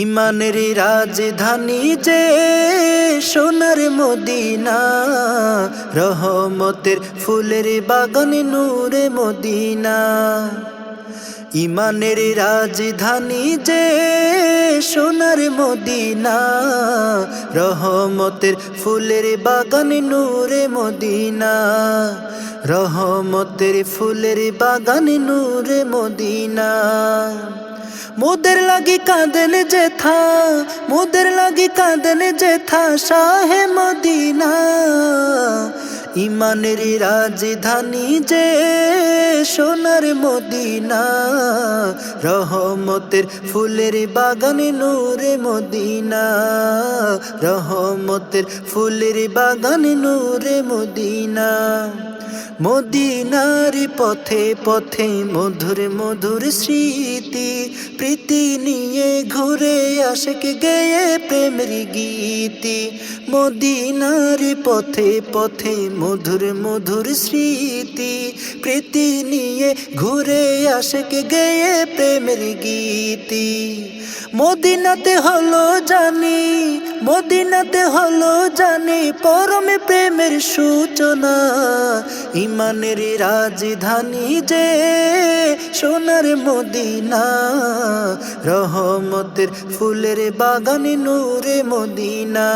ইমানের রাজধানী যে সোনার মদিনা, রহমতের ফুলের বাগান নূরে মদিনা। ইমানের রাজধানী যে সোনার মদিনা, রহমতের ফুলের বাগান নূরে মদিনা। রহমতের ফুলের বাগান নূরে মদিনা। মোদের লাগি কাঁদেন যেথা, মোদের লাগি কাঁদেন যেথা শাহে মদিনা। ইমানের রাজধানী যে সোনার মদিনা, রহমতের ফুলের বাগান নূরে মদিনা। রহমতের ফুলের বাগান নূরে মদিনা। মদিনার পথে পথে মধুর মধুর স্মৃতি, প্রীতি নিয়ে ঘুরে আশিক গেয়ে প্রেমের গীতি। মদিনার পথে পথে মধুর মধুর স্মৃতি, প্রীতি নিয়ে ঘুরে আশিক গেয়ে প্রেমের গীতি। মদিনাতে হলো জানি, মদিনাতে হলো জানি পরমে প্রেমের সূচনা। ইমানের রাজধানী যে সোনার মদিনা, রহমতের ফুলের বাগান নূরে মদিনা।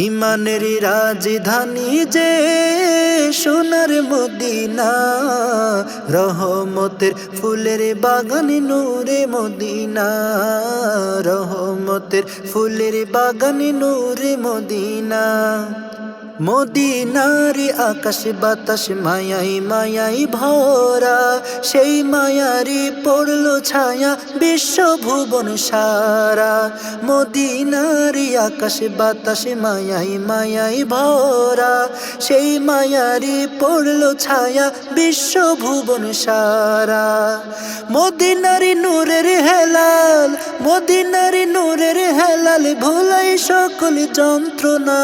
ইমানের রাজধানী যে সোনার মদিনা, রহমতের ফুলের বাগান নূরে মদিনা। রহমতের ফুলের বাগান নূরে মদিনা। মদিনার আকাশ বাতাস মায়াই মায়াই ভরা, সেই মায়ারি পড়লো ছায়া বিশ্ব ভুবন সারা। মদিনার আকাশ বাতাস মায়াই মায়াই ভরা, সেই মায়ারি পড়লো ছায়া বিশ্ব ভুবন সারা। মদিনার নূরের হেলাল, মদিনার নূরের হেলাল ভোলাই সকল যন্ত্রণা।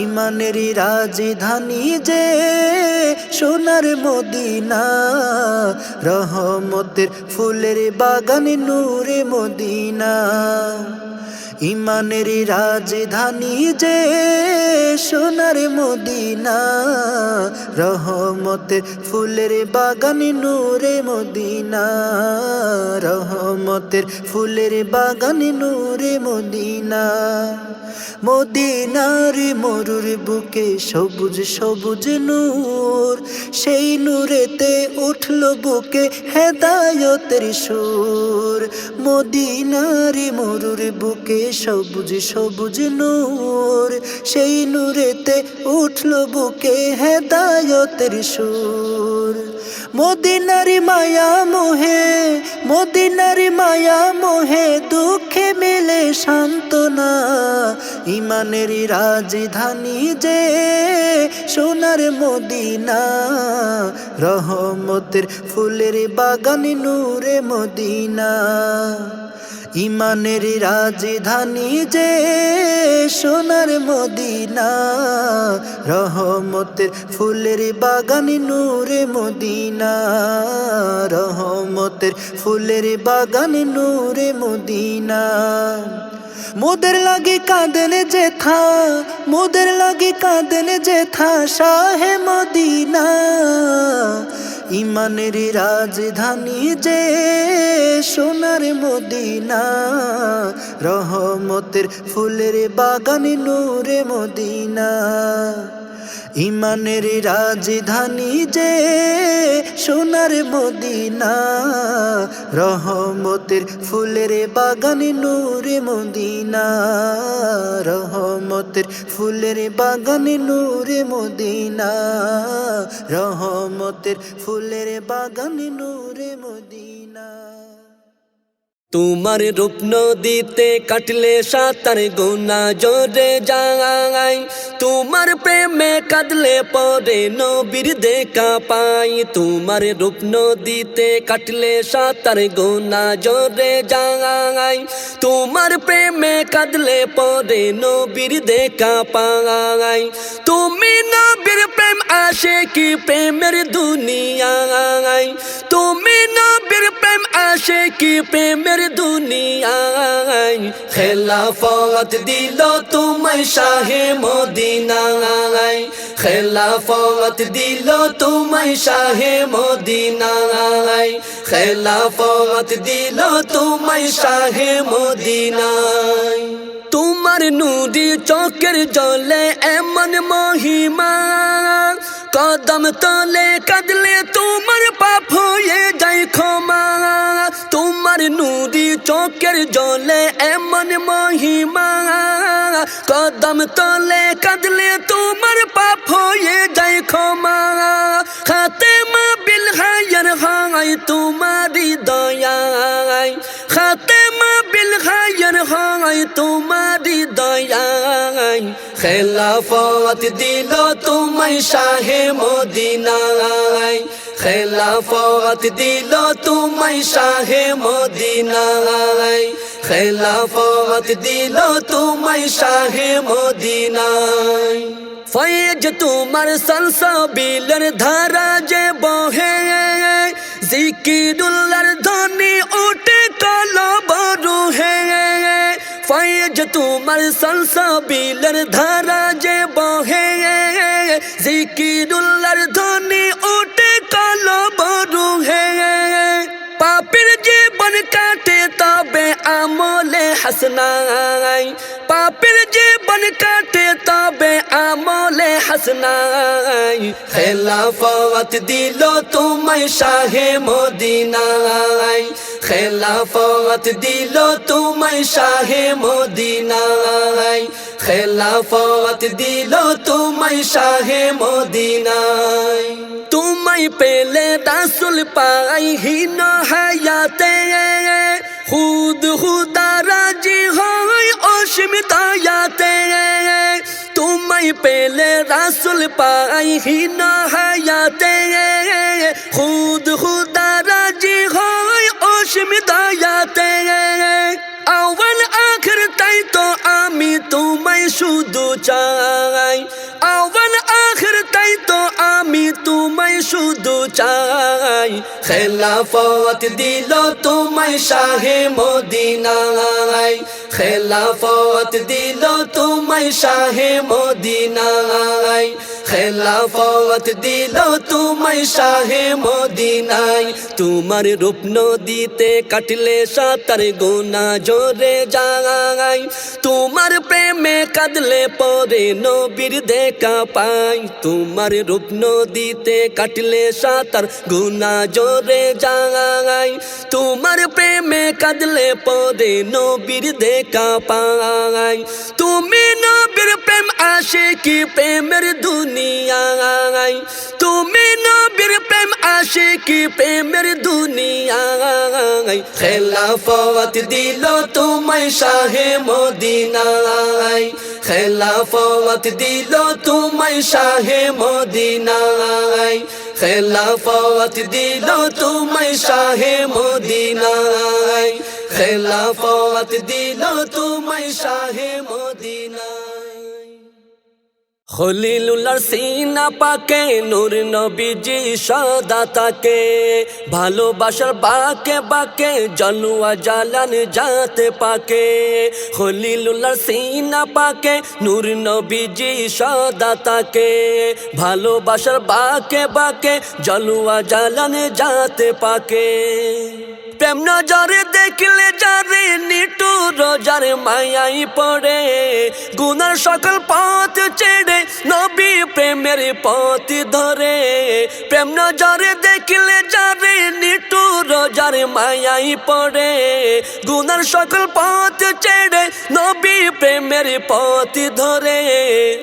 ইমানের রাজধানী যে সোনার মদিনা, রহমতের ফুলের বাগান নূরে মদিনা। ইমানের রাজধানী যে সোনার মদিনা, রহমতের ফুলের বাগান নূরে মদিনা। রহমতের ফুলের বাগান নূরে মদিনা। মদিনার মরুর বুকে সবুজ সবুজ নূর, সেই নূরেতে উঠল বুকে হেদায়তের সুর। মদিনার মরুর বুকে সবুজ সবুজ নূর, সেই নূরেতে উঠল বুকে হেদায়তের সুর। মদিনার মায়া মোহে, মদিনার মায়া মোহে দুঃখে মিলে সান্ত্বনা। ইমানের রাজধানী যে সোনার মদিনা, রহমতের ফুলের বাগান নূরে মদিনা। ইমানের রাজধানী যে সোনার মদিনা, রহমতের ফুলের বাগান নূরে মদিনা। রহমতের ফুলের বাগান নূরে মদিনা। মোদের লাগি কাঁদেন যেথা, মোদের লাগি কাঁদেন যেথা শাহে মদিনা। ইমানের রাজধানী যে সোনার মদিনা, রহমতের ফুলের বাগান নূরে মদিনা। ইমানের রাজধানী যে সোনার মদিনা, রহমতের ফুলের বাগান নূরে মদিনা। রহমতের ফুলের বাগান নূরে মদিনা। রহমতের ফুলের বাগান নূরে মদিনা। তোমার রূপ নদীতে কাটলে সাঁতার গোনা জোরে যায়, তোমার প্রেমে কাঁদলে পরে নবীর দেখা পাই। তোমার রূপ নদীতে কাটলে সাঁতার গোনা জোরে যায়, তোমার প্রেমে কাঁদলে পরে নবীর দেখা পাই। তুমি নবীর প্রেম আশিকি প্রেমের দুনিয়ায় তুমি নবীর প্রেম আশিকি প্রেমের দুনিয়ায় খেলাফত দিল তোমায় শাহে মদিনায় খেলাফত দিল তোমায় শাহে মদিনায় খেলাফত দিল তোমায় শাহে মদিনায় তোমার নুরি চোখের জলে এমন মহিমা কদম তলে কাঁদলে তোমার পাপ হয়ে যায় ক্ষমা তোমার নুরি চোখের জলে এমন মহিমা কদম তলে কাঁদলে তোমার পাপ হয়ে যায় ক্ষমা খাতেমা বিল হায়ার হয় তোমারি দয়ায় খাতেমা বিল হায়ার হয় তোমারি দয়ায় খেলাফত দিল তোমায় শাহে মদিনায় খেলাফত দিল তোমায় শাহে মদিনায় খেলাফত দিল তোমায় শাহে মদিনায় ফয়েজ তোমার সলসবিলের ধারা যে বহে জিকিরুল্লাহর ধ্বনি উঠে কলবর হে ফয়েজ তোমার সলসবিলের ধারা যে বহে জিকিরুল্লাহর ধ্বনি উঠে কলবর হে পাপের জীবন কাটে তবে আমলে হাসনায় পাপের জীবন কাটে তবে আমলে হাসনায় খেলাফত দিল তোমায় শাহে মদিনায় খেলাফত দিল তোমায় শাহে মদিনায় খেলাফত দিল তোমায় শাহে মদিনায় তোমায় পেলে রাসূল পাই হিন হায়াতে খুদ খুদা রাজি হয় অসীম দয়াতে তোমায় পেলে রাসূল পাই হিন হায়াতে খুদ খুদা রাজি হয় অসীম দয়াতে আউয়াল আখির তাই তো আমি তোমায় শুধু চাই আউয়াল আখির তাই তো আমি তোমায় শুধু চাই খেলাফত দিল তোমায় শাহে মদিনায় খেলাফত দিল তোমায় শাহে মদিনায় খেলাফত দিল তোমায় শাহে মদিনায় তোমার রূপ নদীতে কাটলে সাতার গুনাহ জোরে যায় তোমার প্রেমে কাঁদলে পরে নবীর দেখা পাই তোমার রূপ নদীতে কাটলে সাতার গুনাহ জোরে যায় তোমার প্রেমে কাঁদলে পরে নবীর দেখা পাই তুমি নবীর প্রেম আশিকি প্রেমের দুনিয়ায় তুমি নবীর প্রেম আশিকি প্রেমের দুনিয়ায় খেলাফত দিল তোমায় শাহে মদিনায় খেলাফত দিল তোমায় শাহে মদিনায় খেলাফত দিল তোমায় শাহে মদিনায় খেলাফত দিল তোমায় শাহে মদিনায় খলিলুল্লাহর সিনা পাকে নূর নবীজি সদা তাকে ভালোবাসার বাকে বাকে জলুয়া জালান যাতে পাকে খলিলুল্লাহর সিনা পাকে নূর নবীজি সদা তাকে ভালোবাসার বাকে বাকে জলুয়া জালান যাতে পাকে প্রেম নজরে দেখলে যারে নিটুর যার মায়াই পড়ে গুনার সকল পথ ছেড়ে নবী প্রেমের পথ ধরে প্রেম নজরে দেখলে যারে নিটুর যার মায়াই পড়ে গুনার সকল পথ ছেড়ে নবী প্রেমের পথ ধরে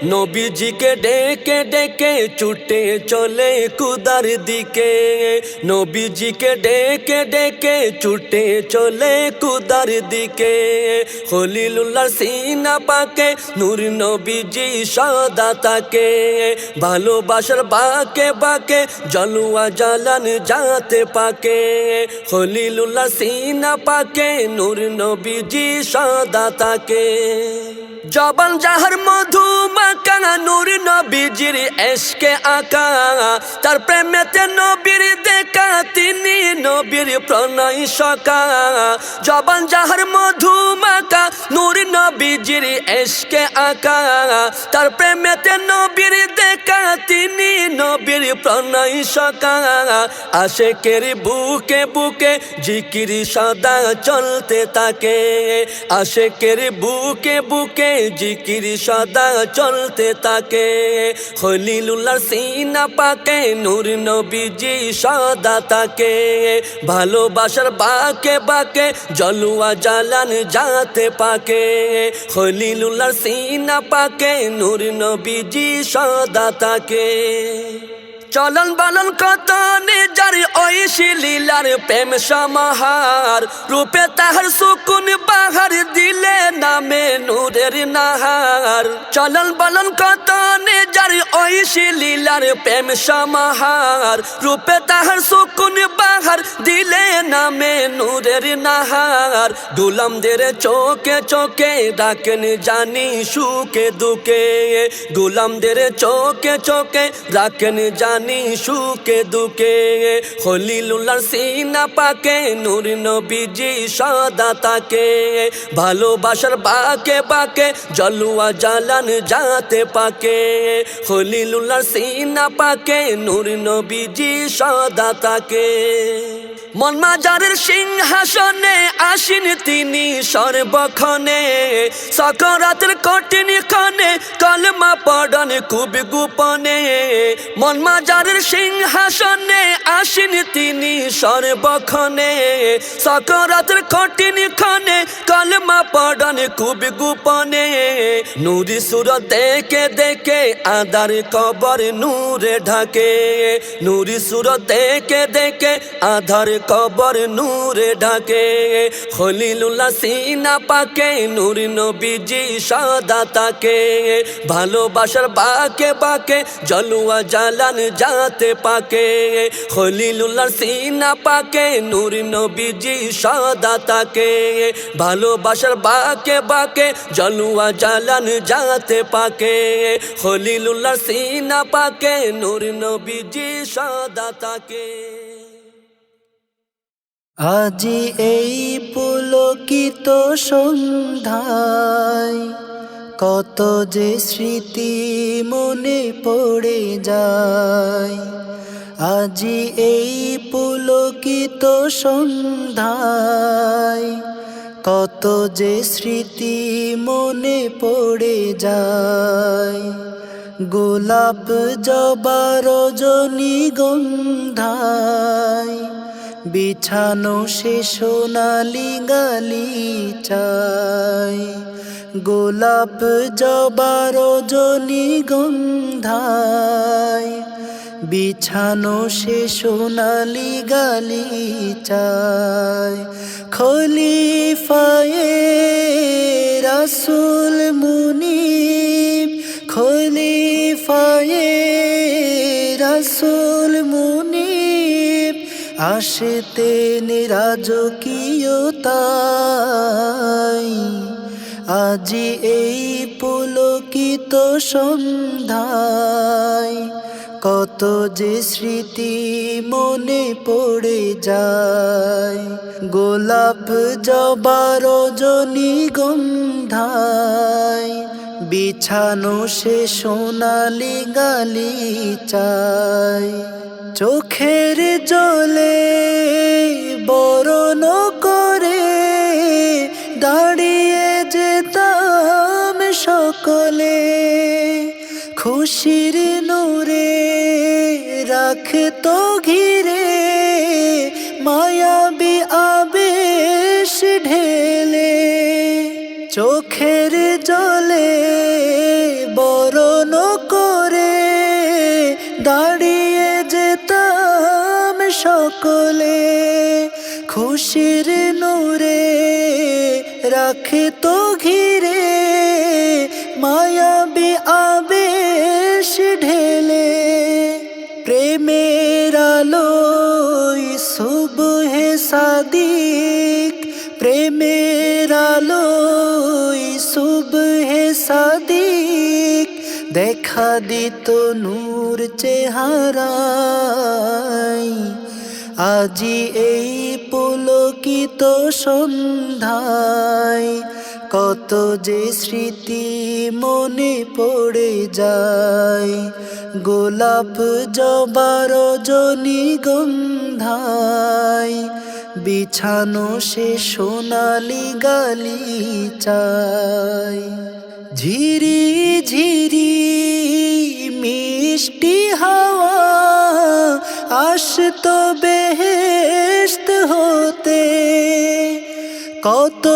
নবীজিকে ডেকে ডেকে ছুটে চলে কুদার দিকে নবীজিকে ডেকে ডেকে ছুটে চলে কুদার দিকে খলিলুল্লাহর সিনা পাকে নূর নবীজি সদা তাকে ভালোবাসার বাকে বাকে জলুয়া জালান যাতে পাকে খলিলুল্লাহর সিনা পাকে নূর নবীজি সদা তাকে জবান যাহার মধু মাকা নূর নবীজির এশকে আকা তার প্রেমেতে নবীর দেখা তিনি নবীর প্রণয় সকা জবান যাহার মধু মাকা নূর নবীজির এশকে আকা তার প্রেমেতে নবীর দেখা তিনি নবীর প্রণয় সকা আশেকের বুকে বুকে জিকির সদা চলতে থাকে আশেকের বুকে বুকে জিকির সদা চলতে থাকে খলিলুল্লাহর সিনা পাকে নূর নবীজি সদা থাকে ভালোবাসার বাকে বাকে জলুয়া জালান যাতে পাকে খলিলুল্লাহর সিনা পাকে নূর নবীজি সদা থাকে চলন বলন কত নিজার ঐশী লীলার প্রেম সমাহার রূপে তাহার সুকুন বাহার দিলে নামে নূরের নাহার চলন বলন কত নিজার ঐশী লীলার প্রেম সমাহার রূপে তাহার সুকুন বাহার দিলে নামে নূরের নাহার দুলামদের চোখে চোখে ডাকেন জানি সুখে দুঃখে দুলামদের চোখে চোখে রাখেন জানি সুখে দুঃখে খলিলুল্লাহর সিনা পাকে নূর নবীজি সদা থাকে ভালোবাসার বাকে বাকে জলুয়া জালান যাতে পাকে খলিলুল্লাহর সিনা পাকে নূর নবীজি সদা থাকে মন মাজারের সিংহাসনে আসীন তিনি সর্বক্ষণে সকরাতের কঠিন ক্ষণে কলমা পড়ন খুব গোপনে মন মাজারের সিংহাসনে আসীন তিনি সর্বক্ষণে সকরাতের কঠিন ক্ষণে কলমা পড়ন খুব গোপনে নূরি সুরত দেখে দেখে আদার কবর নূরে ঢাকে নূরি সুরত দেখে দেখে আধার কবর নূরে ঢাকে খলিলুল্লাহ সিনা পাকে নূর নবীজি সদা থাকে ভালোবাসার বাকে বাকে জলুয়া জালান যাতে পাকে খলিলুল্লাহ সিনা পাকে নূর নবীজি সদা থাকে ভালোবাসার বাকে বাকে জলুয়া জালান যাতে পাকে খলিলুল্লাহ সিনা পাকে নূর নবীজি সদা থাকে আজি এই পুলকিত সন্ধ্যায় কত যে স্মৃতি মনে পড়ে যায় আজি এই পুলকিত সন্ধ্যায় কত যে স্মৃতি মনে পড়ে যায় গোলাপ জবা রজনীগন্ধায় বিছানো সে সোনালি গালিচায় গোলাপ জবা রজনীগন্ধায় বিছানো সে সোনালি গালিচায় খলিফায়ে রাসূল মুনিব খলিফায়ে রাসূল মুনিব আসতেন রাজকীয়তায় আজি এই পুলকিত সন্ধ্যায় কত যে স্মৃতি মনে পড়ে যায় গোলাপ জবা রজনীগন্ধায় বিছানো সে সোনালি গালিচায় চোখের জলে বরণ করে দাঁড়িয়ে যেতাম সকলে খুশির নূরে রাখতো ঘিরে মায়াবী আবেশ ঢেলে চোখের জলে বরণ করে দাঁড়িয়ে যেতাম সকলে খুশির নূরে রাখতো ঘিরে মায়াবী আবেশ ঢেলে প্রেমের আলোয় সুবহে সাদিক প্রেমের আলোয় সুবহে সাদিক দেখা দিত নূর চেহারায়। আজি এই পুলকিত সন্ধ্যায় কত যে স্মৃতি মনে পড়ে যায়। গোলাপ জবা রজনীগন্ধায় বিছানো সে সোনালি গালিচায়। ঝিরি ঝিরি মিষ্টি হাওয়া আসতো বেহেশত হতে। কত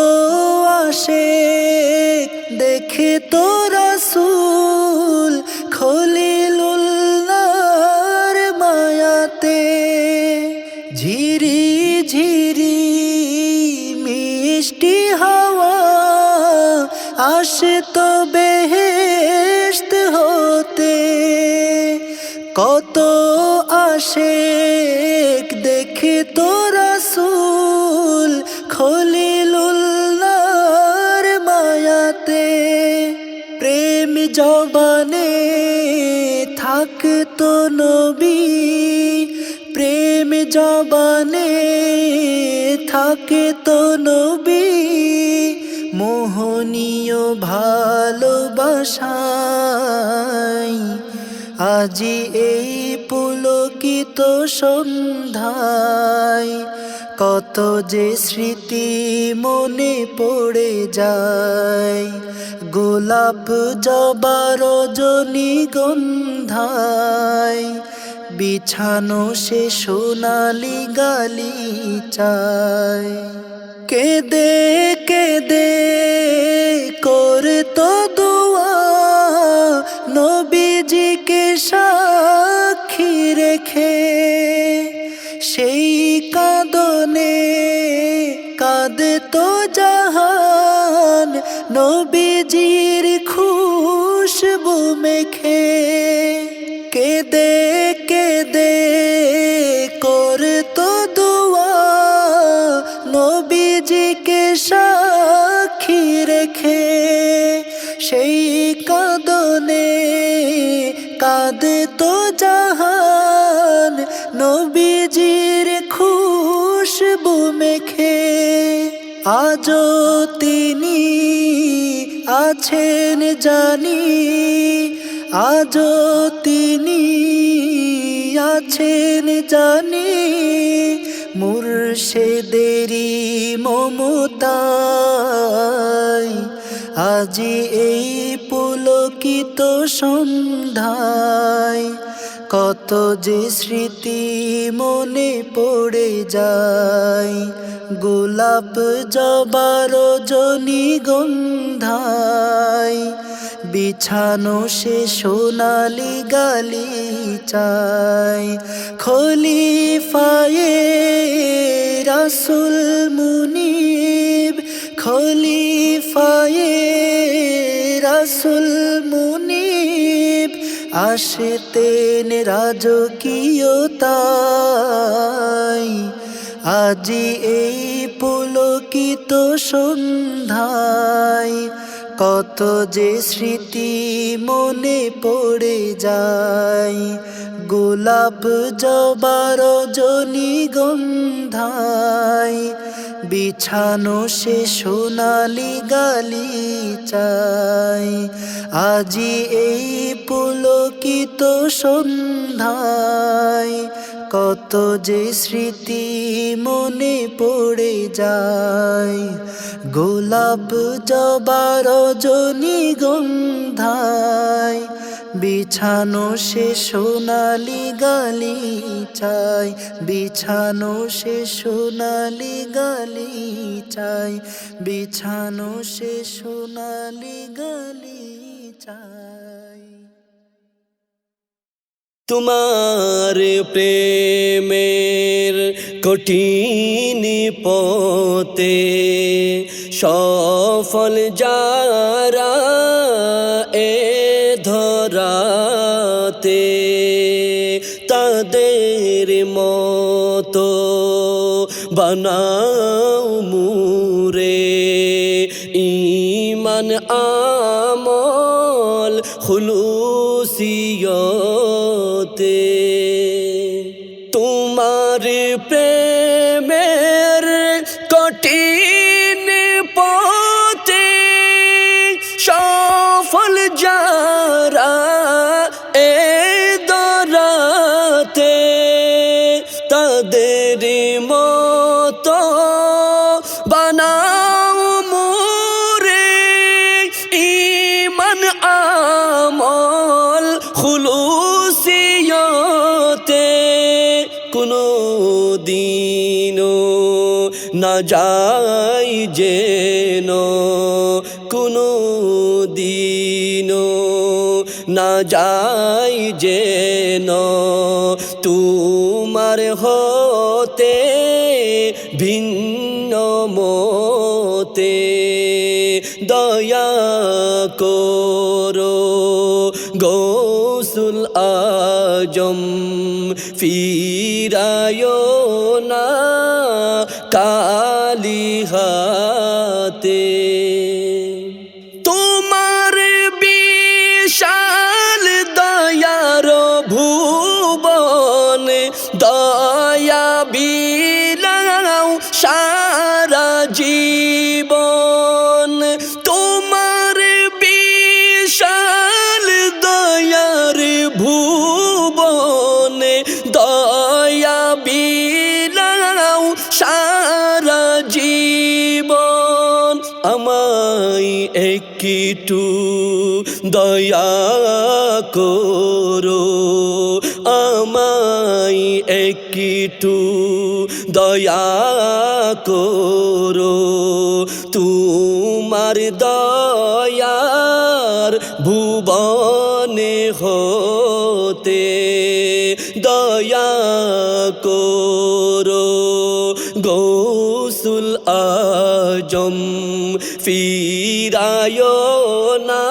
আশিক দেখে তো রাসূল খলিলুল্লাহর মায়াতে। ঝিরি ঝিরি মিষ্টি হাওয়া আসতো বেহেশত হতে। কত আশিক দেখে তো রাসূল খলিলুল্লাহর মায়াতে। প্রেম জবানে থাকতো নবী, প্রেম জবানে থাকতো নবী। মোহনীয় ভালোবাসায় আজি এই পুলকিত সন্ধ্যায় কত যে স্মৃতি মনে পড়ে যায়। গোলাপ জবা রজনীগন্ধায় বিছানো সে সোনালি গালিচায়। কেঁদে কেঁদে করতো দোয়া নবীজিকে সাক্ষী রেখে। সেই কাঁদনে কাঁদতো জাহান নবীজির খুশবু মেখে। কেঁদে কেঁদে করতো দোয়া নবীজিকে সাক্ষী রেখে। সেই কাঁদনে কাঁদতো জাহান নবীজির খুশবু মেখে। আজও তিনি আছেন জানি, আজও তিনি আছেন জানি। মুর্শিদেরি মমতায় আজি এই পুলকিত সন্ধ্যায় কত যে স্মৃতি মনে পড়ে যায়। গোলাপ জবা রজনীগন্ধায় বিছানো সে সোনালি গালিচায়। খলিফায়ে রাসূল মুনিব, খলিফায়ে রাসূল মুনিব আসতেন রাজকীয়তায়। আজি এই পুলকিত সন্ধ্যায় কত যে স্মৃতি মনে পড়ে যায়। গোলাপ জবা রজনীগন্ধায় বিছানো সে সোনালি গালিচায়। আজি এই পুলকিত সন্ধ্যায় কত যে স্মৃতি মনে পড়ে যায়। গোলাপ জবা রজনীগন্ধায় বিছানো সে সোনালি গালিচায়। বিছানো সে সোনালি গালিচায়। বিছানো সে সোনালি গালিচায়। তোমার প্রেমের কঠিন পথে সফল যারা এ ধরাতে তাদের মতো বানাও মুরে ঈমান আমল আমল খুলুসিয়তে তোমার প্রেমের কঠিন পথে সফল যারা এ দরাতে তাদের মতো বানাও মোরে ঈমান আমল খুলুসিয়তে কোনো দিনও না যাই যেন কোনো দিনও না যাই যেন তোমার হতে ভিন্ন মতে দয়া করো গৌসুল আজম ফিরায়ো না কালি হাতে তোমার বিশাল দয়ার ভুবন দয়া বিলাও সারা জীবন তোমার বিশাল দয়ার ভুবন দয়া বিলাও সারা জীবন আমায় একটু দয়া করো আমায় একটু দয়া করো তোমার দয়ার ভুবনে হতে দয়া করো গৌসুল আজম ফিরায়ো না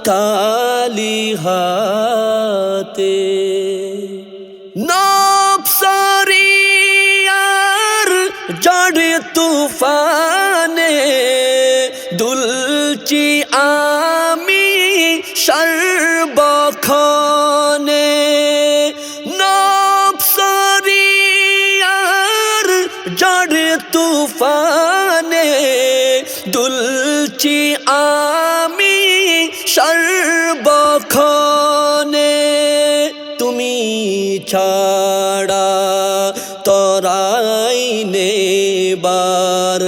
কালি হাতে নফসরিয়ার জড় তুফানে দুলছি আমি সর্বক্ষণে নফসরিয়ার জড় তুফানে দুলছি আমি সর্বক্ষণে তুমি ছাড়া তরাই নেবার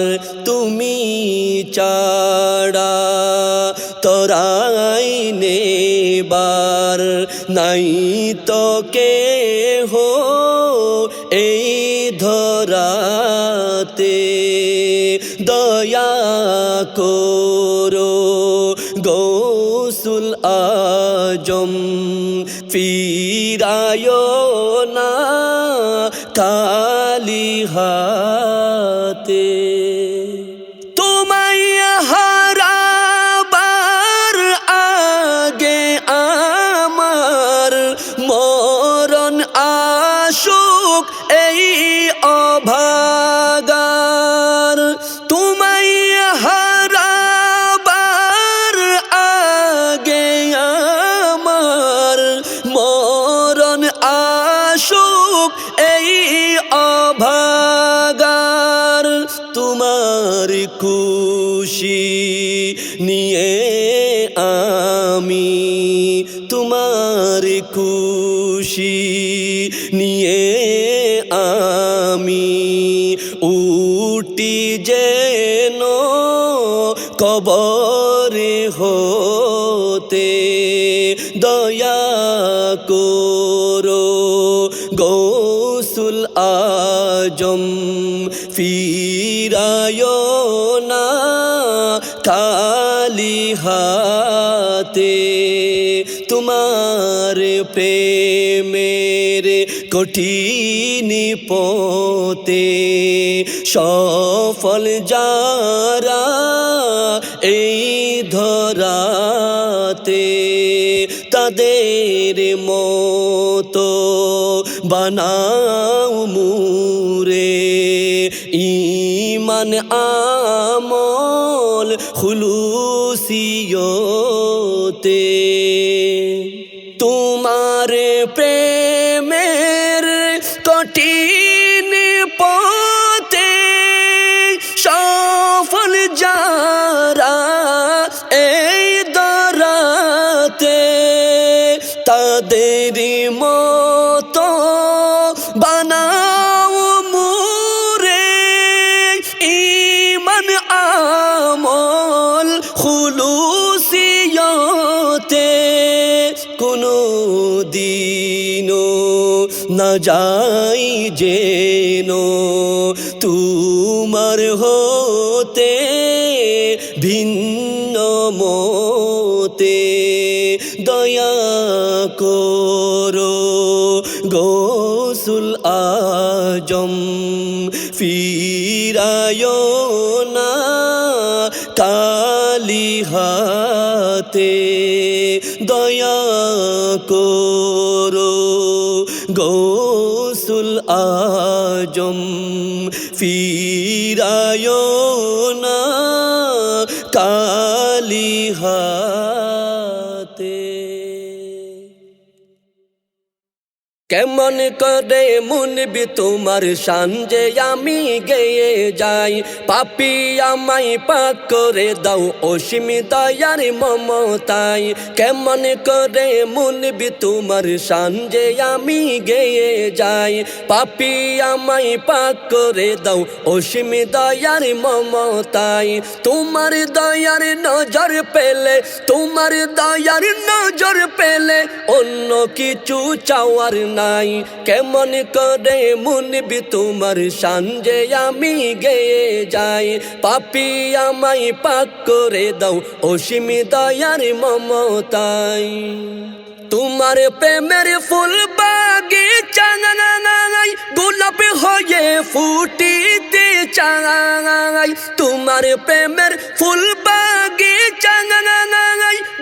তুমি ছাড়া তরাই নেবার নাই তো কেহ এই ধরাতে দয়া করো গৌসুল আজম ফিরায়ো না কালি হাতে তোমায় হারাবার আগে আমার মরণ আসুক এই অভাগার তোমায় হারাবার আগে আমার মরণ আসুক এই অভাগার তোমার খুশি নিয়ে আমি তোমার খুশি নিয়ে আমি উটি যেন কবরে হতে দয়া করো গৌসুল আজম ফিরায়ো না কালি হাতে তোমার প্রেমের কঠিন পথে সফল যারা এই ধরাতে তাদের মতো বানাও মুরে ঈমান আমল খুলুসিয়তে তোমার প্রেমের কঠিন পথে সফল যারা এই দরাতে তাদের মতো বানাও মুরে ঈমান আমল খুলুসিয়তে কোনো দিনও না যাই যেন তোমার হতে ভিন্ন মতে দয়া করো গৌসুল আজম ফিরায় না কালি হাতে দয়া করো গৌসুল আজম ফিরায় না কালি হাতে কেমন করে মুনবি তোমার শান যে আমি গেয়ে যাই পাপী আমায় পাক করে দাও অসীম দয়ার মমতায় কেমন করে মুনবি তোমার শান যে আমি গেয়ে যাই পাপী আমায় পাক করে দাও অসীম দয়ার মমতায় তোমার দয়ার নজর পেলে তোমার দয়ার নজর পেলে অন্য কিছু চাওয়ার নাই কেমন করে মুনবি তোমার শান যে আমি গেয়ে যাই পাপী আমায় পাক করে দাও অসীম দয়ার মমতায় তোমার প্রেমের ফুল বাগিচা গোলাপ হয়ে ফুটিতে চাই তোমার প্রেমের ফুল বাগিচা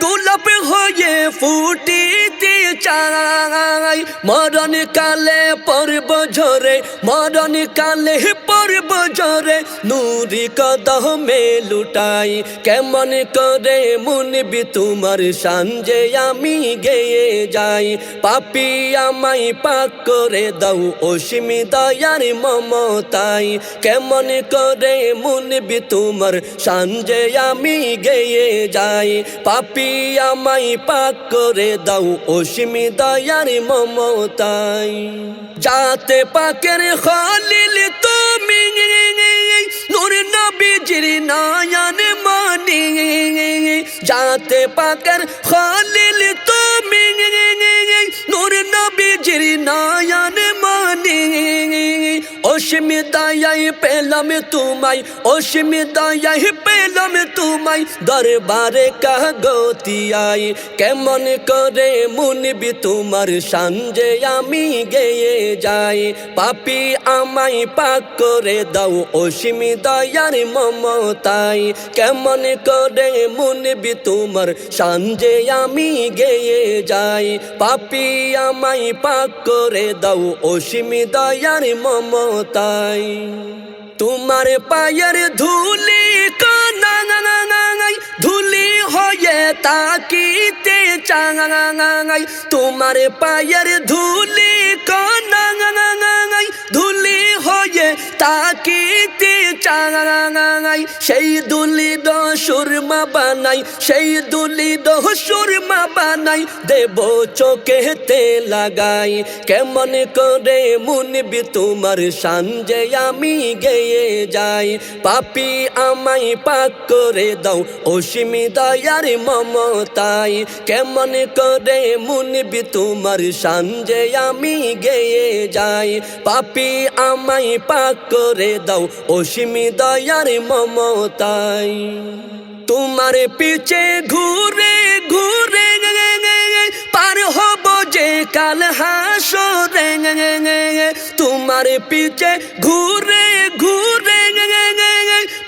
গোলাপ হয়ে ফুটিতে চাই মরণ কালে পর্ব ঝরে মরণ কালে পর্ব ঝরে নুরি কদমে লুটাই কেমন করে মুনবি তোমার শান যে আমি গেয়ে যাই পাপী আমায় পাক করে দাও অসীম দয়ার মমতায় কেমন করে মুনবি তোমার শান যে আমি গেয়ে যাই পাপী আমায় পাক করে দাও অসীম দয়ার মমতায় যাতে পাকের খলিল তুমি নূর নবীজির নয়ন মনি যাতে পাকের খলিল তুমি নূর নবীজির নয়ন মনি অসীম দয়ায় পেলাম তোমায় অসীম দয়ায় পেলাম তোমায় দরবারে কাগতিয়াই কেমন করে মুনবি তোমার শান যে আমি গেয়ে যাই পাপী আমায় পাক করে দাও অসীম দয়ার মমতায় কেমন করে মুনবি তোমার শান যে আমি গেয়ে যাই পাপী আমায় পাক করে দাও অসীম দয়ার মমতায় তোমার পায়ের ধুলি কানাই ধুলি হয়ে তাকিতে চাই তোমার পায়ের ধুলি কানাই ধুলি হয়ে তাকিতে চাই সেই দুলি দ সুরমা বানাই সেই দুলি দ সুরমা বানাই দেব চোখেতে লাগাই কেমন করে মুনবি তোমার শান যে আমি গেয়ে যাই পাপী আমায় পাক করে দাও অসীম দয়ার মমতায় কেমন করে মুনবি তোমার শান যে আমি গেয়ে যাই পাপী আমায় পাক করে দাও অসীম দয়ার মমতায় তোমার পিছে ঘুরে ঘুরে পার হব যে কাল হাসরে তোমার পিছে ঘুরে ঘুরে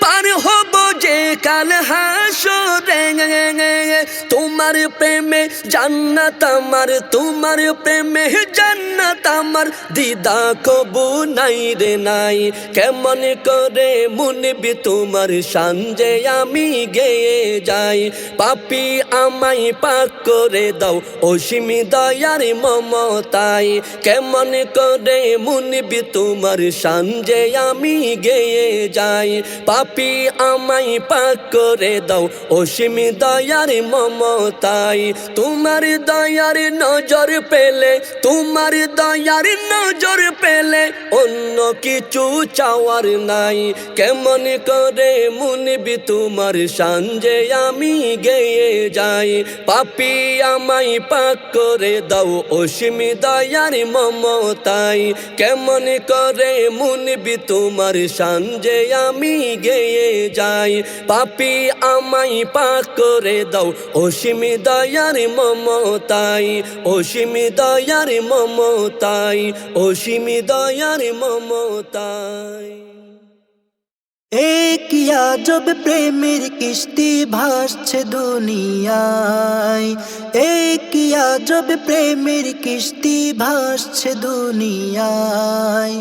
পার হব যে কাল হাসরে হাসরে তোমার প্রেমে জান্নাত আমার, তোমার প্রেমে জান্নাত আমার, দিদা কবু নাই রে নাই। কেমন করে মুনবি তোমার শান যে আমি গেয়ে যাই, পাপী আমায় পাক করে দাও অসীম দয়ার মমতায়। কেমন করে মুনবি তোমার শান যে আমি গেয়ে যাই, পাপী আমায় পাক করে দাও অসীম দয়ার মমতায়। তোমার দয়ার নজর পেলে, তোমার দয়ার নজর পেলে অন্য কিছু চাওয়ার নাই। কেমন করে মুনবি তোমার শান যে আমি গেয়ে যাই, পাপী আমায় পাক করে দাও অসীম দয়ার মমতায়। কেমন করে মুনবি তোমার শান যে আমি গেয়ে যাই, পাপী আমায় পাক করে দাও অসীম দয়ার মমতায়, অসীম দয়ার মমতায়, অসীম দয়ার মমতায়। কি আজব প্রেমের কিস্তি ভাসছে দুনিয়ায়, কি আজব প্রেমের কিস্তি ভাসছে দুনিয়ায়।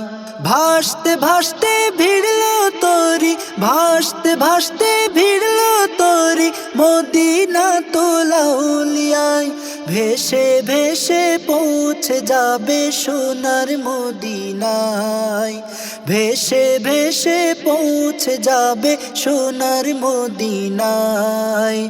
ভাসতে ভাসতে ভিড়লো তোরি, ভাসতে ভাসতে ভিড়লো তোরি মদিনা তোলাউলিয়ায়। ভেসে ভেসে পৌঁছে যাবে সোনার মদিনায়, ভেসে ভেসে পৌঁছে যাবে সোনার মদিনায়।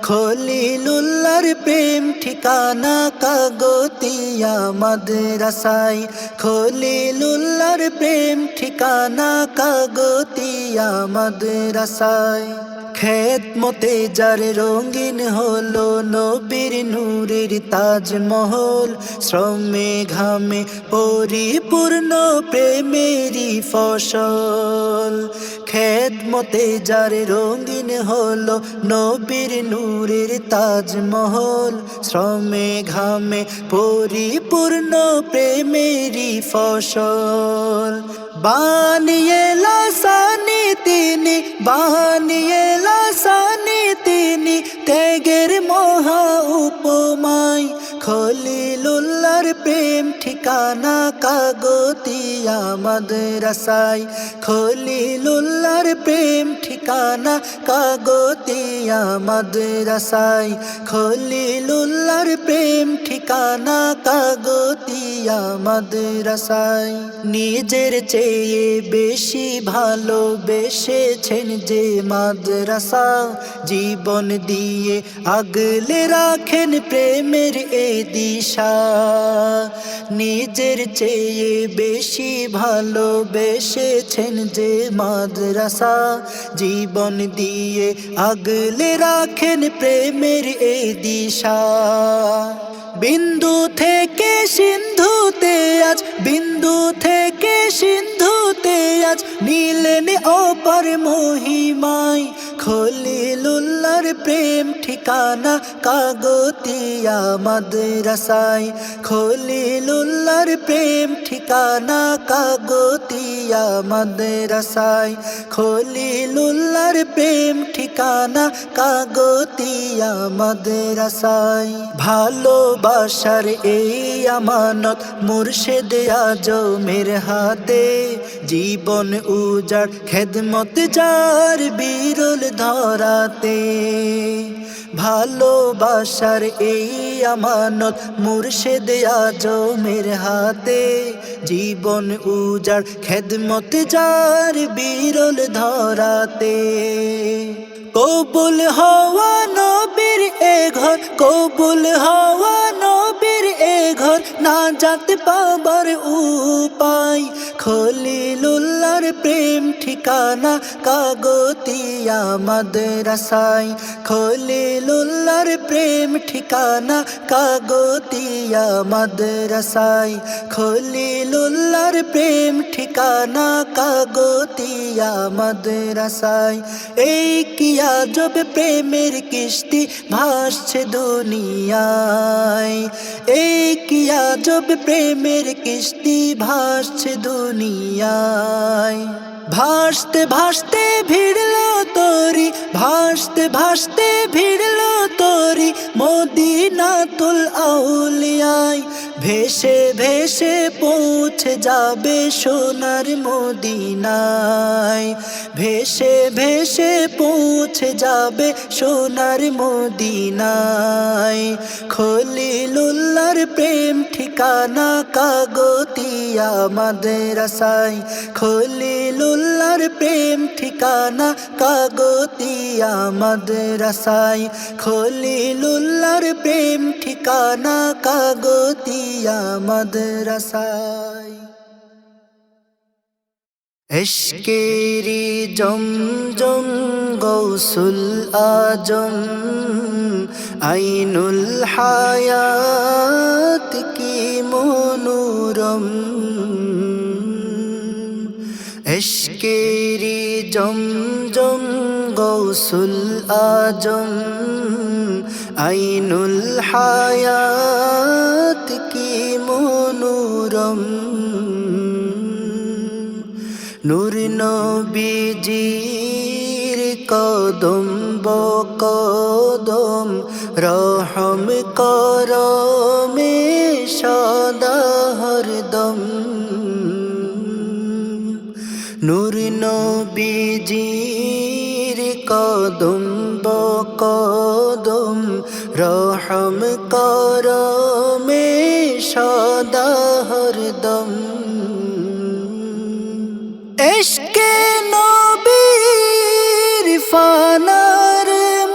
খলিলুল্লাহর প্রেম ঠিকানা কাগতিয়া মাদ্রাসায়, খলিলুল্লাহর প্রেম ঠিকানা কাগতিয়া মাদ্রাসায়। খেদমতে যার রঙিন হলো নবীর নূরের তাজমহল, শ্রমে ঘামে পরিপূর্ণ প্রেমেরই ফসল। খেদমতে যার রঙিন হলো নবীর নূরের তাজমহল, শ্রমে ঘামে পরিপূর্ণ প্রেমেরই ফসল। বানিয়ে লাসানি তিনি, বানিয়ে লাসানি তিনি ত্যাগের মহা উপমায়। খলিলুল্লাহর প্রেম ঠিকানা কাগতিয়া মাদ্রাসায়, খলিলুল্লাহর প্রেম ঠিকানা কাগতিয়া মাদ্রাসায়, খলিলুল্লাহর প্রেম ঠিকানা কাগতিয়া মাদ্রাসায়। নিজের চেয়ে বেশি ভালোবেসেছেন যে মাদ্রাসা, জীবন দিয়ে আগলে রাখেন প্রেমের এই দিশা। নিজের চেয়ে বেশি ভালোবেসেছেন যে মাদ্রাসা, জীবন দিয়ে আগলে রাখেন প্রেমের এই দিশা। বিন্দু থেকে সিন্ধুতে আজ, বিন্দু থেকে সিন্ধুতে আজ নীলেন অপার মহিমায়। খলিলুল্লাহর প্রেম ঠিকানা কাগতিয়া মাদ্রাসায়, খলিলুল্লাহর প্রেম ঠিকানা কাগতিয়া মাদ্রাসায়, খলিলুল্লাহর প্রেম ঠিকানা কাগতিয়া মাদ্রাসায়। ভালোবাসার এই আমানত মুর্শিদ আজমের হাতে, জীবন উজাড় খেদমত যার বিরল ধরাতে। ভালোবাসার এই আমানত মুর্শিদ আজমের হাতে, জীবন উজাড় খেদমত যার বিরল ধরাতে। কবুল হওয়া নবীর এ ঘর, কবুল হওয়া নবীর এ ঘর, নাজাত পাবার উপায়। খলিলুল্লাহর প্রেম ঠিকানা কাগতিয়া মাদ্রাসায়, খলিলুল্লাহর প্রেম ঠিকানা কাগতিয়া মাদ্রাসায়, খলিলুল্লাহর প্রেম ঠিকানা কাগতিয়া মাদ্রাসায়। এই কি আজব প্রেমের কিস্তি ভাসছে দুনিয়ায়, এই কি আজব প্রেমের কিস্তি ভাসছে দুনিয়ায়। ভাসতে ভাসতে ভিড়লো তোরি, ভাসতে ভাসতে ভিড়লো তোরি মদিনাতুল আউলিয়ায়। ভেসে ভেসে পৌঁছে যাবে সোনার মদিনায়, ভেসে ভেসে পৌঁছে যাবে সোনার মদিনায়। খলিলুল্লাহর প্রেম ঠিকানা কাগতিয়া মাদ্রাসায়, খলিলুল্লাহর প্রেম ঠিকানা কাগতিয়া মাদ্রাসায়, খলিলুল্লাহর প্রেম ঠিকানা কাগতিয়া মাদ্রাসায়। এশকেরি জমজম গৌসুল আজম আইনুল হায়াত কি মনোরম। এশকেরি জমজম গৌসুল আজম আইনুল হায়াত কি মনোরম। নূর নবীজির কদম বকদম রহম করমে সদা হরদম। নূর নবীজির কদম বকদম রহম করমে সদা হরদম। ইশকে নবীর ফানার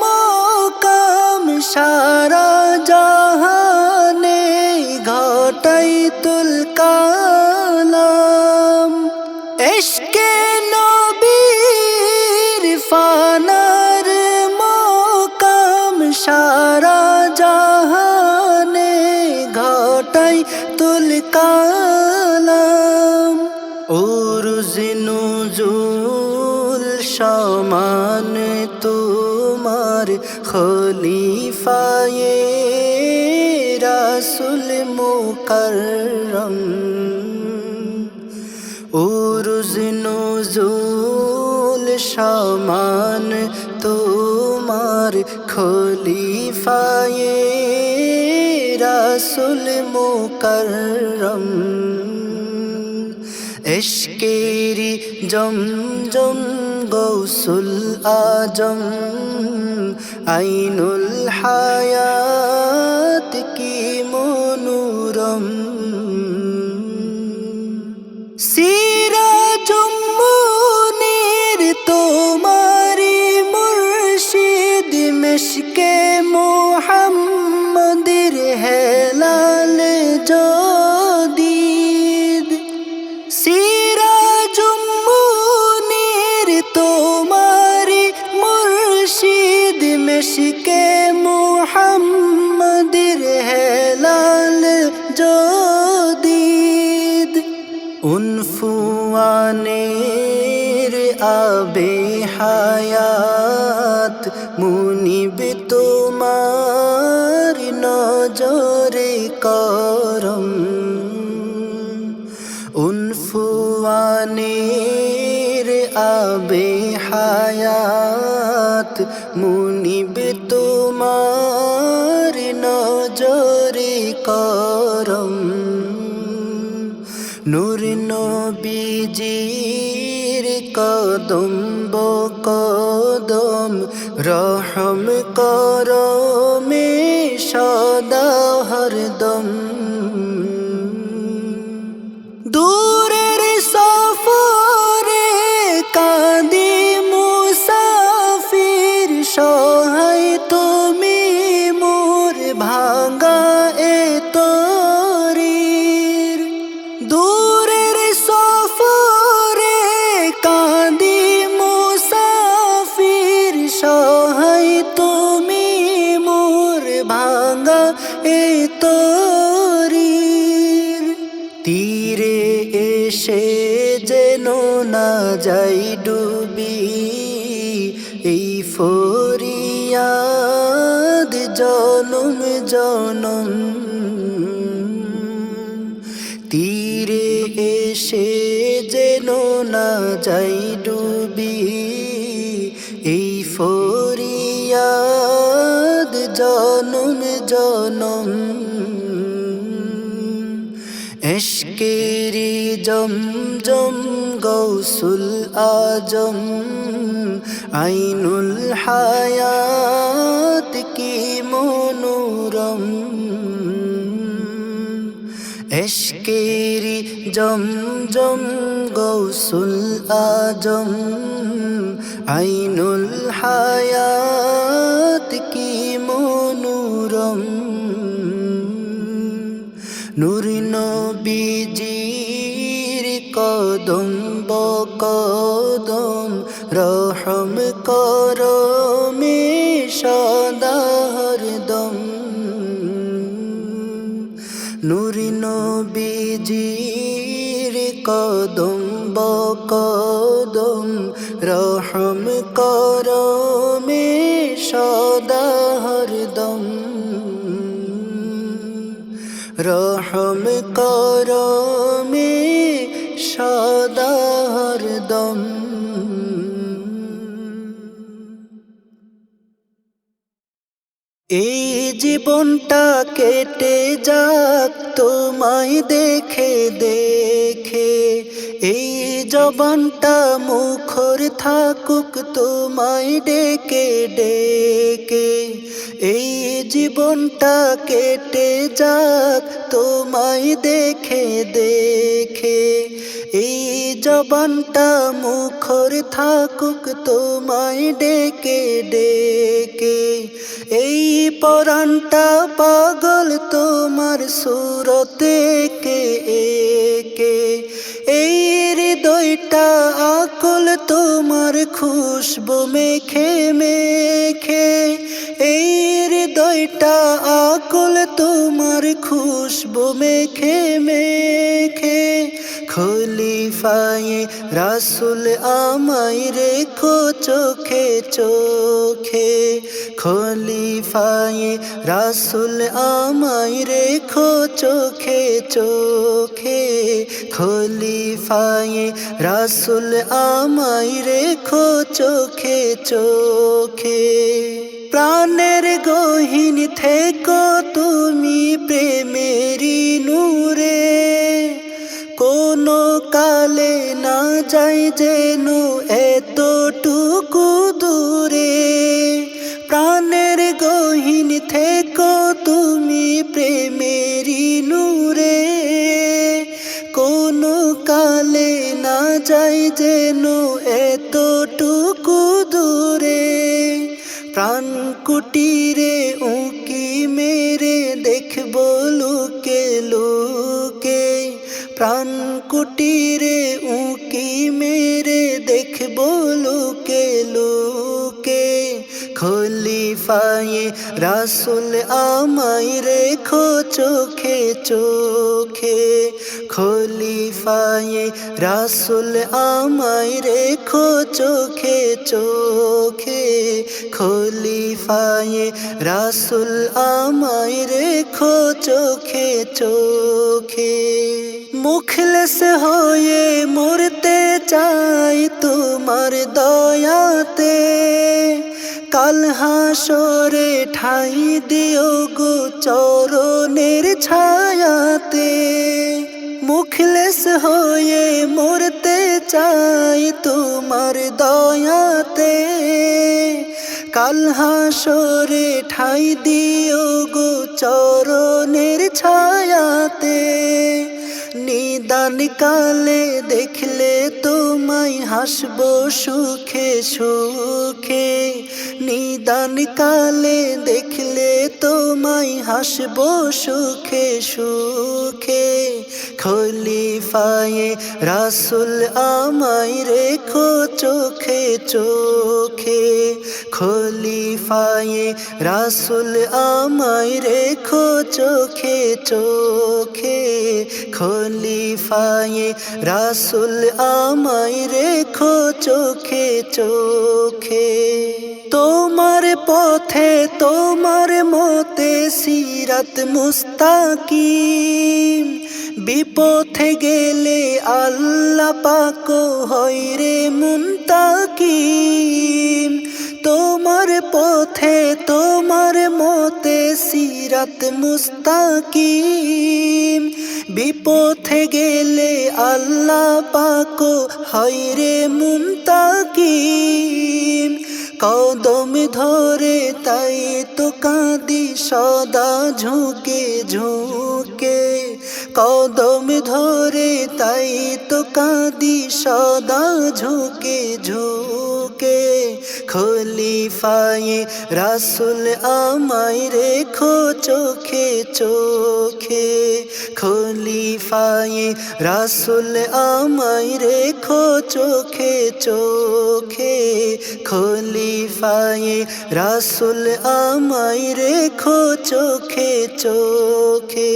মকাম সারা জাহানে ঘটাইতুল কালাম। ইশকে নবীর ফানার মকাম সারা জাহানে ঘটাইতুল কালাম। উরুজ নুজুল সমান তোমার খলিফায়ে রাসূল মুকাররম। উরুজ নুজুল সমান তোমার খলিফায়ে রাসূল মুকাররম। ইশকেরি জমজম গৌসুল আজম আইনুল হায়াত কি মনোরম। সিরাজুম মুনীর তোমারি মুর্শিদ মিশকে মুহাম্মদের হেলাল জদীদ। সিরাজুম মুনীর তোমারি মুর্শিদ মিশকে মুহাম্মদের হেলাল জদীদ। উনফুয়ানের আবে হায়াত মুনিব তোমার নজরে করম। উনফুয়ানের আবে হায়াত মুনিব তোমার নজরে করম। নূর নবীজির কদম বকদম রহম করমে সদা হরদম। দূরের সফরে কাঁদি মুসাফির সহায় তুমি মোর ভাঙা এ তরির। দূরের সফরে কাঁদি মুসাফির সহায় তুমি মোর ভাঙা এ তরির। তীরে এসে যেন না যাই ডুবি এই ফরিয়াদ জনম জনম। তীরে এসে যেন না যাই ডুবি, এই ফরিয়াদ জনম জনম। ইশকেরি জমজম গৌসুল আজম, আইনুল হায়াত কি মনোরম। ইশকেরি জমজম গৌসুল আজম, আইনুল হায়াত কি মনোরম। নূর নবীজির কদম বকদম, রহম করমে সদা হরদম। নূর নবীজির কদম বকদম, রহম করমে সদা হরদম। রহম করমে সদা হরদম। এই জীবনটা কেটে যাক তোমায় দেখে দেখে, এই জবানটা মুখর থাকুক তোমায় ডেকে ডেকে। এই জীবনটা কেটে যাক তোমায় দেখে দেখে, এই জবানটা মুখর থাকুক তোমায় ডেকে ডেকে। এই পরাণটা পাগল তোমার সুরতে কে একে, এই হৃদয়টা আকুল তোমার খুশবু মেখে মেখে। এই হৃদয়টা আকুল তোমার খুশবু মেখে মেখে। খলিফায়ে রাসূল আমায় রেখো চোখে চোখে, খলিফায়ে রাসূল আমায় রেখো চোখে চোখে। খলিফায়ে রাসূল আমায় রেখো চোখে চোখে। প্রাণের গহীন থেকো তুমি প্রেমেরই নূরে, কোনো কালে না যাই যেন এতটুকু দূরে। প্রাণের গহীন থেকো তুমি প্রেমেরই নূরে, কোনো কালে না যাই যেন এতটুকু দূরে। প্রাণ কুটিরে উঁকি মেরে দেখবো লুকে লুকে, প্রাণ কুটিরে উঁকি মেরে দেখবো লুকে লুকে। খলিফায়ে রাসূল আমায় রেখো চোখে চোখে, খলিফায়ে রাসূল আমায় রেখো চোখে চোখে। খলিফায়ে রাসূল আমায় রেখো চোখে চোখে। মুখলেস হয়ে মরতে চাই তোমার দয়াতে, কাল হাসরে ঠাই দিও গো চরণের ছায়াতে। মুখলেস হয়ে মরতে চাই তোমার দয়াতে, কাল হাসরে ঠাই দিও গো চরণের ছায়াতে। নিদান কালে দেখলে তোমায় হাসবো সুখে সুখে, নিদান কালে দেখলে তোমায় হাসবো সুখে সুখে। খলিফায়ে রাসূল আমায় রেখো চোখে চোখে, খলিফায়ে রাসূল আমায় রেখো চোখে চোখে। খলিফায়ে রাসূল আমায় রেখো চোখে চোখে। তোমার পথে তোমার মতে সিরাত মুস্তাকিম, বিপথে গেলে আল্লাহ পাক হয় রে মুনতাকিম, তোমার পথে তোমার মতে সিরাত মুস্তাকিম। বিপথে গেলে আল্লাহ পাক হয় রে মুনতাকিম, কদম ধরে তাই তো কাঁদি সদা ঝুঁকে ঝুঁকে, কদম ধরে তাই তো কাঁদি সদা ঝুঁকে ঝুঁকে। খলিফায়ে রাসূল আমায় রেখো চোখে চোখে, খলিফায়ে রাসূল আমায় রেখো চোখে চোখে, খলিফায়ে রাসূল আমায় রেখো চোখে চোখে।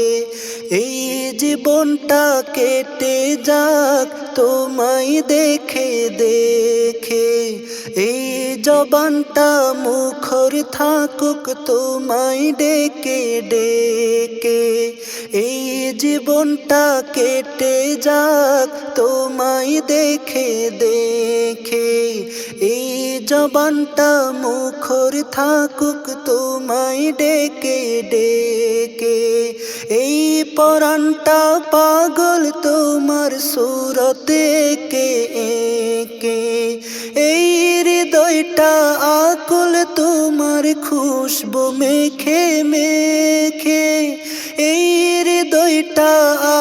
এই জীবনটা কেটে যাক তোমায় দেখে দেখে, এই জবানটা মুখর থাকুক তোমায় ডেকে ডেকে। এই জীবনটা কেটে যাক তোমায় দেখে দেখে, এই জবানটা মুখর থাকুক তোমায় ডেকে ডেকে। এই পরাণটা পাগল তোমার সুরতে একে একে, এই হৃদয়টা আকুল তোমার খুশবু মেখে মেখে, এই হৃদয়টা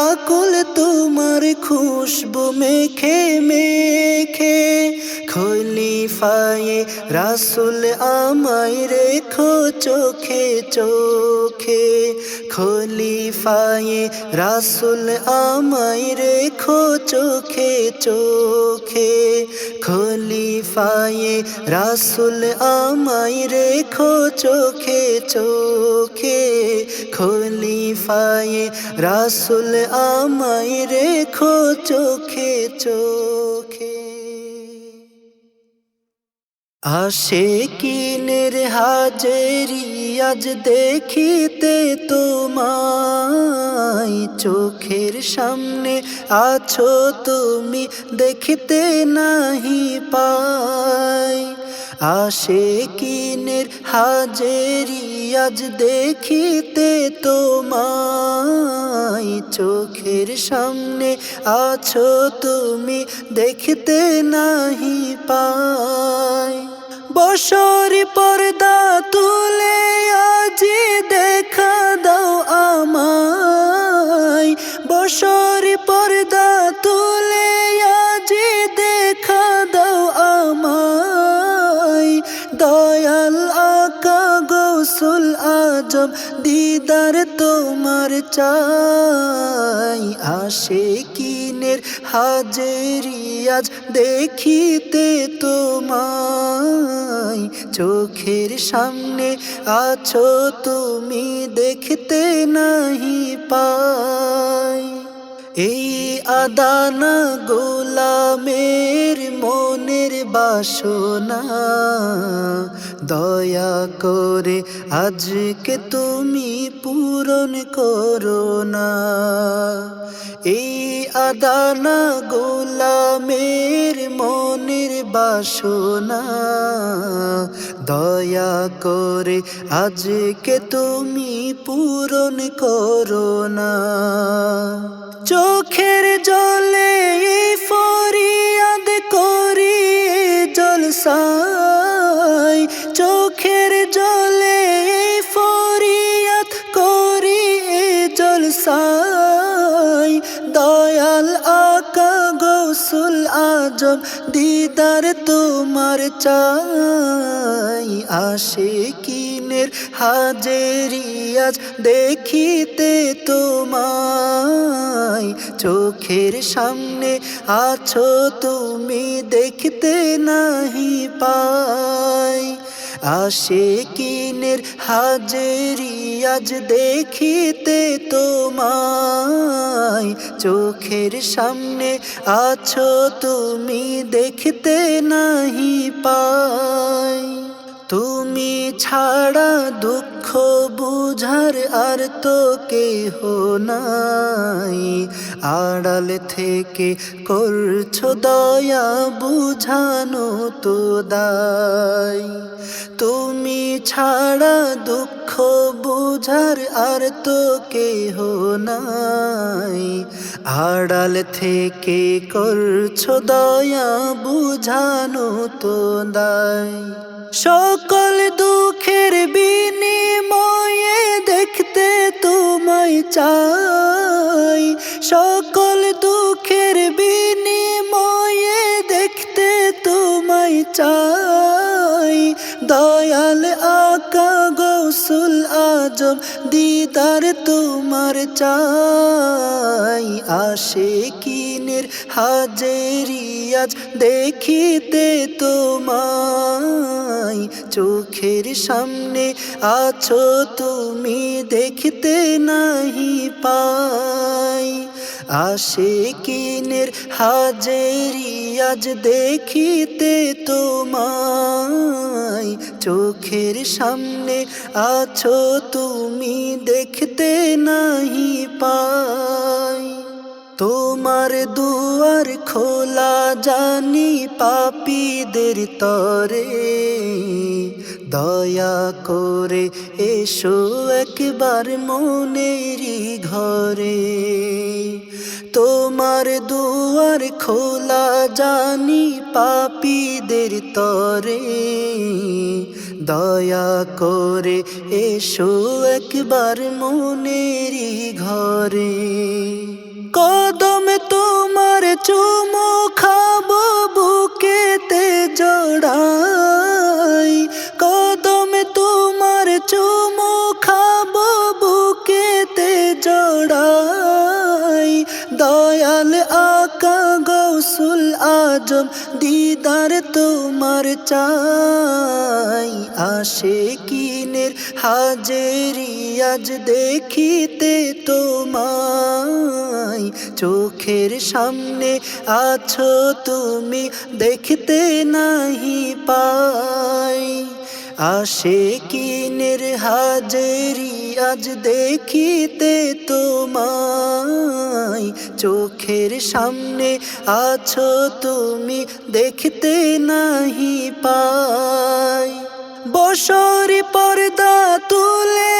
আকুল তোমার খুশবু মেখে মেখে। খলিফায়ে রাসূল আমায় রেখো চোখে চোখে, খলিফায়ে রাসূল আমায় রেখো চোখে চোখে, খলিফায়ে রাসূল আমায় রেখো চোখে চোখে, খলিফায়ে রাসূল আমায় রেখো চোখে চোখে। আশিকিনের হাজেরি আজ দেখিতে তোমায়, চোখের সামনে আছো তুমি দেখিতে নাহি পাই। আশিকিনের হাজেরি আজ দেখিতে তোমায়, চোখের সামনে আছো তুমি দেখিতে নাহি পাই। বসর পর্দা তুলে আজি দেখা দাও আমায়, বসর পর্দা তুলে আজি দেখা দাও আমায়। দয়াল আকা গৌসুল আজম দিদার তোমার চাই, আশিকিনের হাজেরি আজ দেখিতে তোমায়, চোখের সামনে আছো তুমি দেখতে নাহি পাই। এই আদানা গোলামের মনের বাসনা, দয়া করে আজকে তুমি পূরণ করো না। এই আদানা গোলামের মনের বাসনা, দয়া করে আজকে তুমি পূরণ করো না। চোখের জলে ফরিয়াদ করি জলসায়, চোখের জলে ফরিয়াদ করি জলসায়। দয়াল আকা গৌসুল আজম দিদার তোমার চাই, আশিকিনের হাজেরি আজ দেখিতে তোমায়, চোখের সামনে আছো তুমি দেখতে নাহি পাই। আশিকিনের হাজেরি আজ দেখিতে তোমায়, চোখের সামনে আছো তুমি দেখতে নাহি পাই। তুমি ছাড়া দুঃখ বুঝার আর তো কেহ নাই, আড়াল থেকে করছো দয়া বুঝানো তো দায়। তুমি ছাড়া দুঃখ বুঝার আর তো কেহ নাই, আড়াল থেকে করছো দয়া বুঝানো তো দায়। সকল দুঃখের বিনিময়ে দেখতে তোমায় চাই, সকল দুঃখের বিনিময়ে দেখতে তোমায় চাই। দয়াল আকা গৌসুল আজম দিদার তোমার চাই, আশিকিনের হাজেরি আজ দেখিতে তোমায়। চোখের সামনে আছো তুমি দেখতে নাহি পাই, আশিকিনের হাজেরি আজ দেখিতে তোমায়। চোখের সামনে আছো তুমি দেখতে নাহি পাই। তোমার দুয়ার খোলা জানি পাপীদের তরে, দয়া করে এসো একবার মনেরই ঘরে। তোমার দুয়ার খোলা জানি পাপীদের তরে, দয়া করে এসো একবার মনেরই ঘরে। কদম তোমার চুমু খাবো বুকেতে জড়াই, কদম তোমার চুমু খাবো বুকেতে জড়াই। দয়াল আকা গৌসুল আজম দিদার তোমার চাই, আশিকিনের হাজেরি আজ দেখিতে তোমায়। চোখের সামনে আছো তুমি দেখতে নাহি পাই, আশিকিনের হাজেরি আজ দেখিতে তোমায়। চোখের সামনে আছো তুমি দেখতে নাহি পাই। বছরে পর্দা তুলে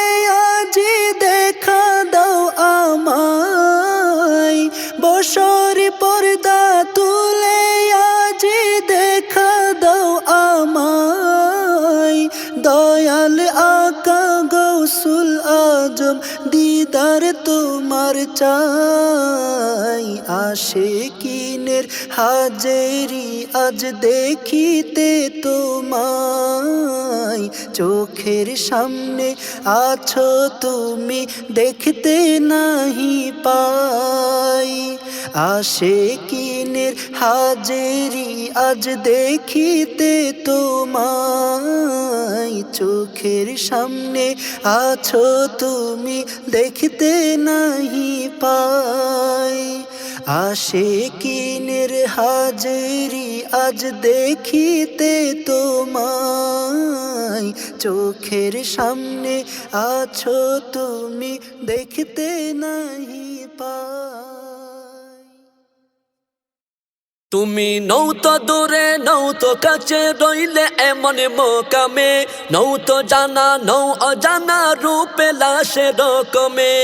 আজি দেখা দাও আমায়, বছরে পর্দা তুলে আজি দেখা দাও আমায়। দয়াল আকা গৌসুল আজম দিদার তোমার চাই, আশিকিনের হাজেরি আজ দেখিতে তোমায়। চোখের সামনে আছো তুমি দেখতে নাহি পাই, আশিকিনের হাজেরি আজ দেখিতে তোমায়। চোখের সামনে আছো তুমি দেখতে নাহি পাই, আশিকিনের হাজেরি আজ দেখিতে তোমায়। চোখের সামনে আছো তুমি দেখতে নাহি পাই। তুমি নৌ তো দূরে নৌ তো কাছে রইলে এমন মোকামে, নৌ তো জানা নৌ অজানা রূপে লাশে রকমে।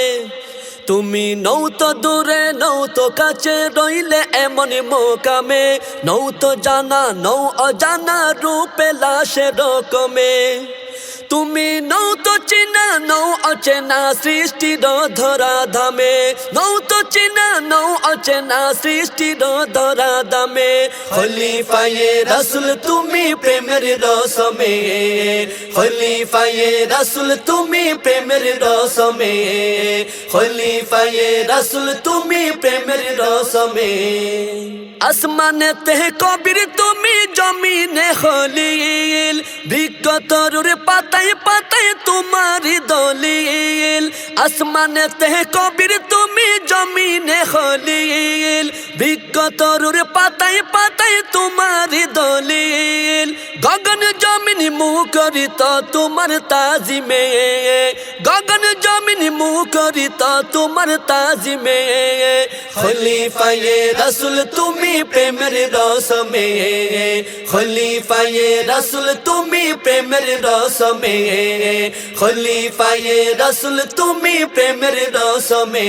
তুমি নৌ তো দূরে নৌ তো কাছে রইলে এমন মোকামে, নৌ তো জানা নৌ অজানা রূপে লাশে রকমে। তুমি নৌ তো চিনা নৌ অচেনা সৃষ্টির ধরা ধামে, নৌ তো চিনা নৌ অচেনা সৃষ্টির ধরা দামে। খলিফায়ে রাসূল তুমি প্রেমের রসমে, খলিফায়ে রাসূল তুমি প্রেমের রসমে, খলিফায়ে রাসূল তুমি প্রেমের রসমে। আসমানে তে কবির তুমি জমিনে খলিল, বৃক্ষ তরুর পাতায় পাতায় তোমারি দলিল। আসমানে তে কবির তুমি জমিনে খলিল, বৃক্ষ তরুর পাতায় পাতায় তোমার দলিল গগন জমিন মুখরিত তোমার তাজিমে গগন জমিন মুখরিত তোমার তাজিমে খলিফায়ে রাসূল তুমি প্রেমের রসমে খলিফায়ে রাসূল তুমি প্রেমের রসমে খলিফায়ে রাসূল তুমি প্রেমের রসমে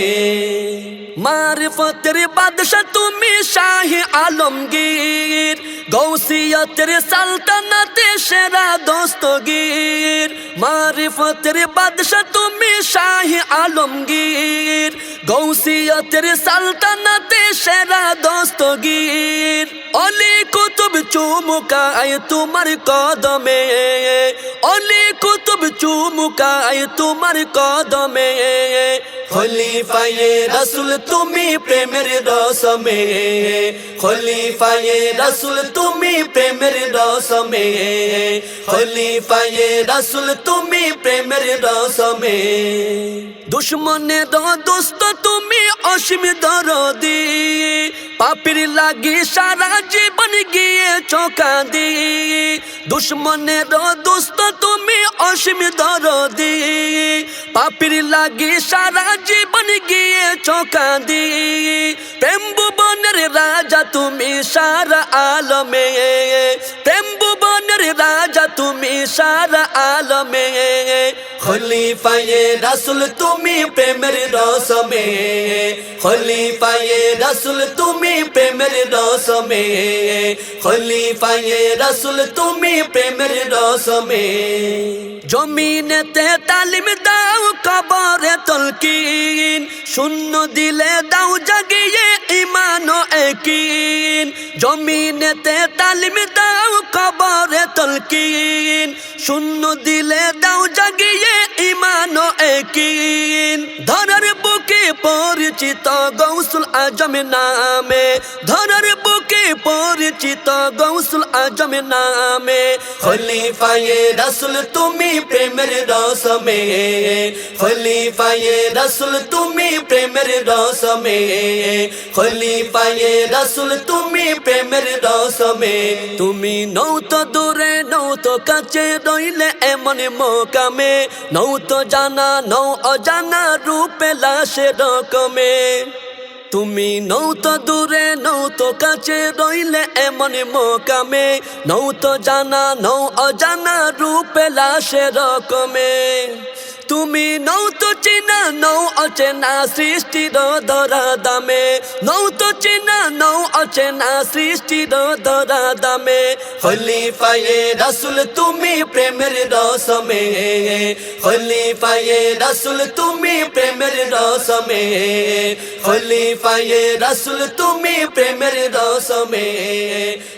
মারিফতের বাদশা তুমি শাহে আলমগীর গৌসিয়তের সালতানাতে সেরা দস্তগীর মারিফতের বাদশা তুমি শাহে আলমগীর গৌসিয়তের সালতানাতে সেরা দস্তগীর অলি কুতুব চুমুকায় তোমার কদমে অলি কুতুব চুমুকায় তোমার কদমে খলিফায়ে রাসূল তুমি প্রেমের রসমে খলিফায়ে রাসূল তুমি প্রেমের রসমে খলিফায়ে রাসূল তুমি প্রেমের রসমে দুশমনের দোস্ত তুমি অসীম দরদি পাপীর লাগি সারা জীবন গিয়ে চোকাদি দুশমনের দোস্ত তুমি অসীম দরদি পাপীর লাগি সারা জীবন গিয়ে চোকাদি প্রেম ভুবনের রাজা তুমি সারা আলমে প্রেম ভুবনের রাজা তুমি সারা আলমে খলিফায়ে রাসূল তুমি প্রেমের রসমে খলিফায়ে রাসূল তুমি প্রেমের রসমে খলিফায়ে রাসূল তুমি প্রেমের রসমে জমিনেতে তালিম দাও কবরে তলকিন শূন্য দিলে দাও জাগিয়ে ঈমান ও ইয়াকিন জমিনেতে তালিম দাও কবরে তলকিন শূন্য দিলে দাও জাগিয়ে ঈমান ও ইয়াকিন ধরার বুকে পরিচিত গৌসুল আজম নামে ধরার বুকে পরিচিত গৌসুল আজম নামে খলিফায়ে রাসূল তুমি প্রেমের রসমে খলিফায়ে রাসূল তুমি প্রেমের রসমে খলিফায়ে রাসূল তুমি প্রেমের রসমে তুমি নও তো দূরে নও তো কাছে রইলে এমন মোকামে নও তো জানা নও অজানা রূপে লাশের রকমে তুমি নও তো দূরে নও তো কাছে রইলে এমন মোকামে নও তো জানা নও অজানা রূপে লাশের রকমে তুমি নও তো চিনা নও অচেনা সৃষ্টির ধরা দামে নও তো চিনা নও অচেনা সৃষ্টির ধরা দামে খলিফায়ে রাসূল তুমি প্রেমের রসমে খলিফায়ে রাসূল তুমি প্রেমের রসমে খলিফায়ে রাসূল তুমি প্রেমের রসমে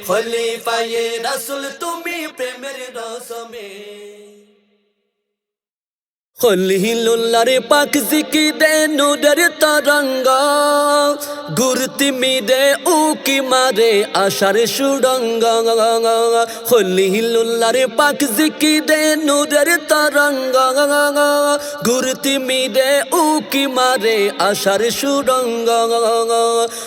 খলিফায়ে রাসূল তুমি প্রেমের রসমে খলিলুল্লাহর পাক জিকিরে নূরের তরঙ্গ গুরতি মিরে উকি মারে আশার সুড়ঙ্গ খলিলুল্লাহর পাক জিকিরে নূরের তরঙ্গ গুরতি মিরে উকি মারে আশার সুড়ঙ্গ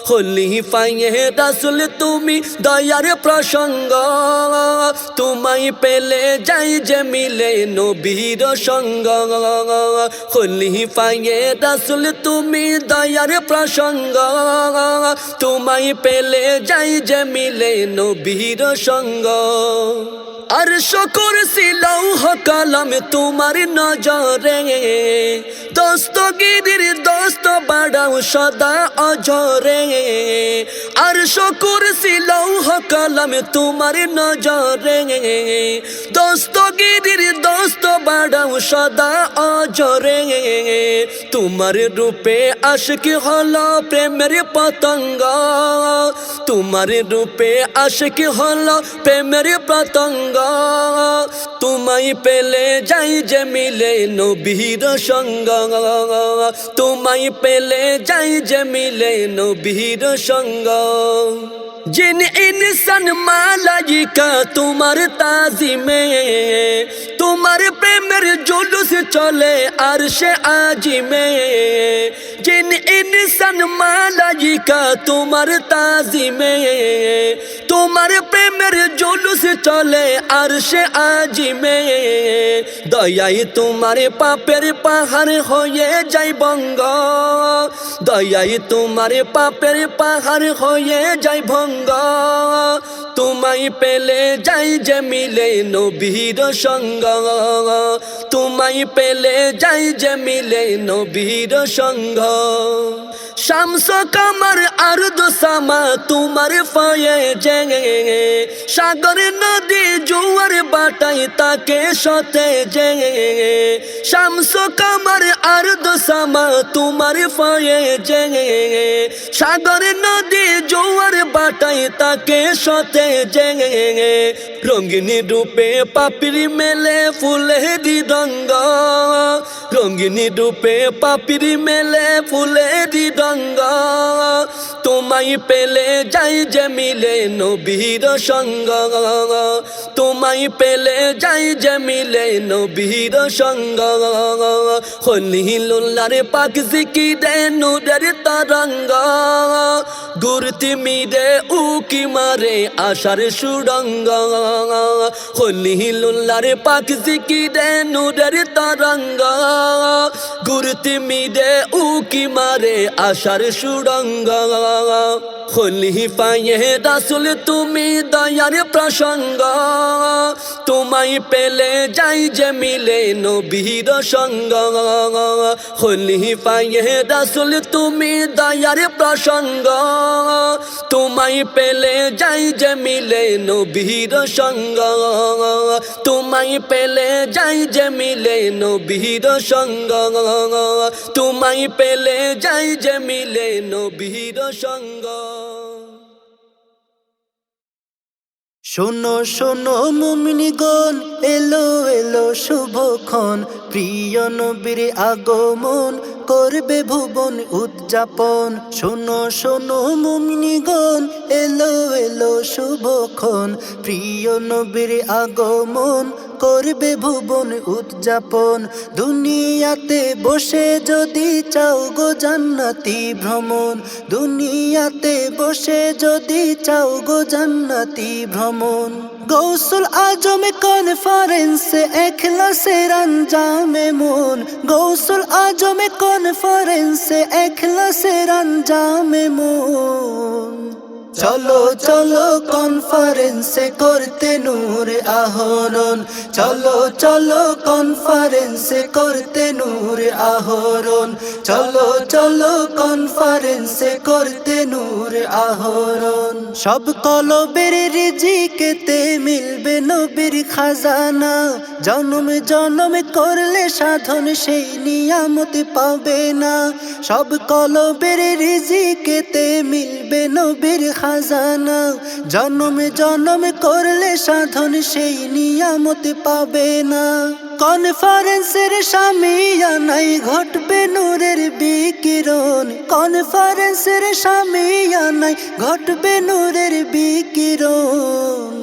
খলিফায়ে রাসূল তুমি দয়ার প্রসঙ্গ তোমায় পেলে যাই যে মিলে নবীর সঙ্গ খলিফায়ে রাসূল তুমি দয়ার প্রসঙ্গ তোমায় পেলে যাই যে মিলে নবীর সঙ্গ আরশ কুরসি লৌহ কলম তোমার নজরে দস্তগীরের দস্ত বাড়াও সদা অজরে আরশ কুরসি লৌহ কলম তোমার নজরে দস্তগীরের দস্ত বাড়াও সদা অজরে তোমার রূপে আশিক হলো প্রেমের পতঙ্গ তোমার রূপে আশিক হলো প্রেমের পতঙ্গ তোমায় পেলে যাই যে মিলে নবীর সঙ্গ তোমায় পেলে যাই যে মিলে নবীর সঙ্গ জিন ইনসান মালাইকা তোমার তাজিমে তোমার প্রেমের জুলুস চলে আরশে আজিমে জিন ইনসান মালাইকা তোমার তাজিমে তোমার প্রেমের জুলুস চলে আরশে আজিমে দয়াই তোমার পাপের পাহাড় হয়ে যায় ভঙ্গ দয়াই তোমার পাপের পাহাড় হয়ে যায় ভঙ্গ তোমায় পেলে যাই যে মিলে নবীর সঙ্গ তোমায় পেলে যাই যে মিলে নবীর সঙ্গ শামস কামার আরদ সামা তোমার পায়ে জেগে সাগর নদী জোয়ার বাটাই তাকে সতে জেগে শামস কামার আরদ সামা তোমার পায়ে জেগে সাগর নদী জোয়ার বাটাই তাকে সতে জেগে রঙিন রূপে পাপড়ি মেলে ফুলে হৃদঙ্গ রঙিন রূপে পাপড়ি মেলে ফুলে হৃদঙ্গ তোমায় পেলে যাই যে মিলে নবীর সঙ্গ তোমায় পেলে যাই যে মিলে নবীর সঙ্গ খলিলুল্লাহর পাক জিকিরে নূরের তরঙ্গ গুরতি মিরে উকি মারে আশার সুরঙ্গ খলিলুল্লাহর পাক জিকিরে নূরের তরঙ্গ গুরতি মিরে উকি মারে আশার সুরঙ্গ খলিফায়ে রাসূল তুমি দয়ার প্রসঙ্গ তোমায় পেলে যাই যে মিলে নবীর সঙ্গ খলিফায়ে রাসূল তুমি দয়ার প্রসঙ্গ তোমায় পেলে যাই যে মিলে নবীর সঙ্গ তোমায় পেলে যাই যে মিলে নবীর সঙ্গ তোমায় পেলে যাই যে মিলে নবীর সঙ্গ শোনো শোনো মুমিনগণ এলো এলো শুভক্ষণ প্রিয় নবীর আগমন করবে ভুবন উদযাপন শোনো শোনো মুমিনগণ এলো এলো শুভক্ষণ প্রিয় নবীর আগমন করবে ভুবন উদযাপন দুনিয়াতে বসে যদি চাও গো জান্নাতি ভ্রমণ দুনিয়াতে বসে যদি চাও গো জান্নাতি ভ্রমণ গৌসুল আজম কনফারেন্সে এখলাসের আঞ্জামে মন গৌসুল আজম কনফারেন্সে এখলাসের আঞ্জামে মন চলো চলো কনফারেন্সে করতে নূর আহরণ চলো চলো কনফারেন্সে করতে নূর আহরণ চলো চলো কনফারেন্সে করতে নূর আহরণ সব কলবের রিজিকেতে মিলবে নবীর খাজানা জন্ম জন্ম করলে সাধন সেই নিয়ামত পাবে না সব কলবের রিজিকেতে মিলবে নবীর খাজানা জন্ম জন্ম করলে সাধন সেই নিয়ামত পাবে না কনফারেন্সের সামিয়ানায় ঘটবে নূরের বিকিরণ কনফারেন্সের সামিয়ানায় ঘটবে নূরের বিকিরণ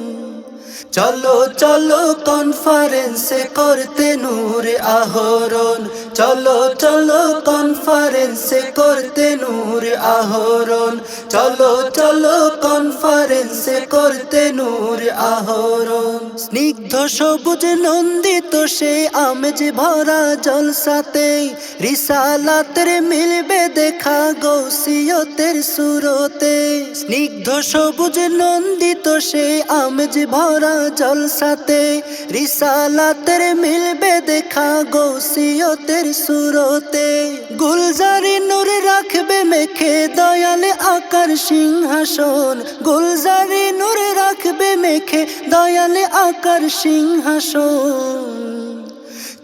চলো চলো কনফারেন্সে করতে নূর আহরণ চলো চলো কনফারেন্সে করতে নূর আহরণ চলো চলো কনফারেন্সে করতে নূর আহরণ স্নিগ্ধ সবুজ নন্দিত সে আমেজ ভরা জলসাতে রিসালাতের মিলবে দেখা গৌসিয়তের সুরতে স্নিগ্ধ সবুজ নন্দিত সে আমেজ ভরা জলসাতে রিসালাতের মিলবে দেখা গৌসিয়তের সুরতে গুলজারি নূর রাখবে মেখে দয়ালে আকার সিংহাসন গুলজারি নূর রাখবে মেখে দয়ালে আকার সিংহাসন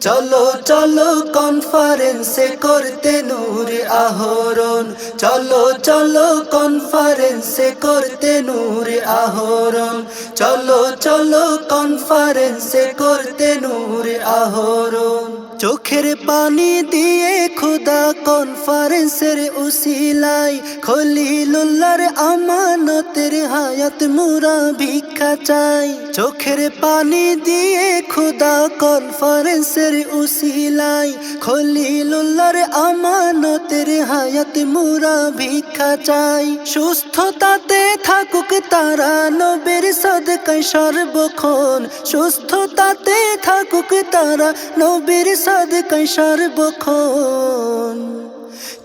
চলো চলো কনফারেন্সে করতে নূর আহরণ চলো চলো কনফারেন্সে করতে নূর আহরণ চলো চলো কনফারেন্সে করতে নূর আহরণ চোখের পানি দিয়ে খোদা কনফারেন্সের উসিলাই খলিলুল্লাহর আমানতের হায়াত মুরা ভিক্ষা চাই। চোখের পানি দিয়ে খোদা কনফারেন্সের উসিলাই খলিলুল্লাহর আমানতের হায়াত মুরা ভিক্ষা চাই। সুস্থতাতে থাকুক তারা নবীর সদকায় সর্বক্ষণ, সুস্থতাতে থাকুক তারা নবীর সদকায় সর্বক্ষণ।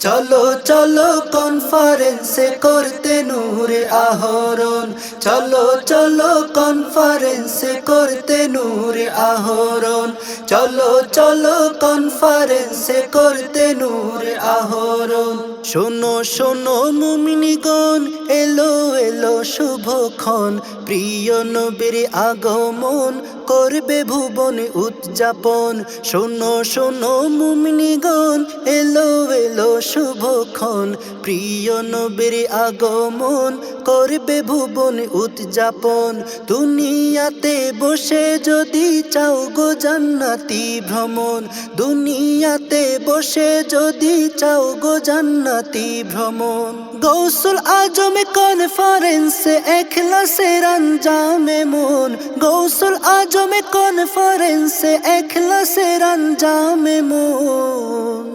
চলো চলো কনফারেন্সে করতে নূরে আহরণ, চলো চলো কনফারেন্সে করতে নূরে আহরণ, চলো চলো কনফারেন্সে করতে নূরে আহরণ। শোনো শোনো মুমিনগণ, এলো এলো শুভক্ষণ, প্রিয় নবীর আগমন করবে ভুবনে উদযাপন। শোনো শোনো মুমিনগণ, এলো এলো শুভক্ষণ, প্রিয় নবীর আগমন করবে ভুবনে উদযাপন। দুনিয়াতে বসে যদি চাও গো জান্নাতি ভ্রমণ, দুনিয়াতে বসে যদি চাও গো জান্নাতি ভ্রমণ। গৌসুল আজম কনফারেন্সে এখলাসের আঞ্জামে মন, গৌসুল আজম কনফারেন্সে এখলাসের আঞ্জামে মন।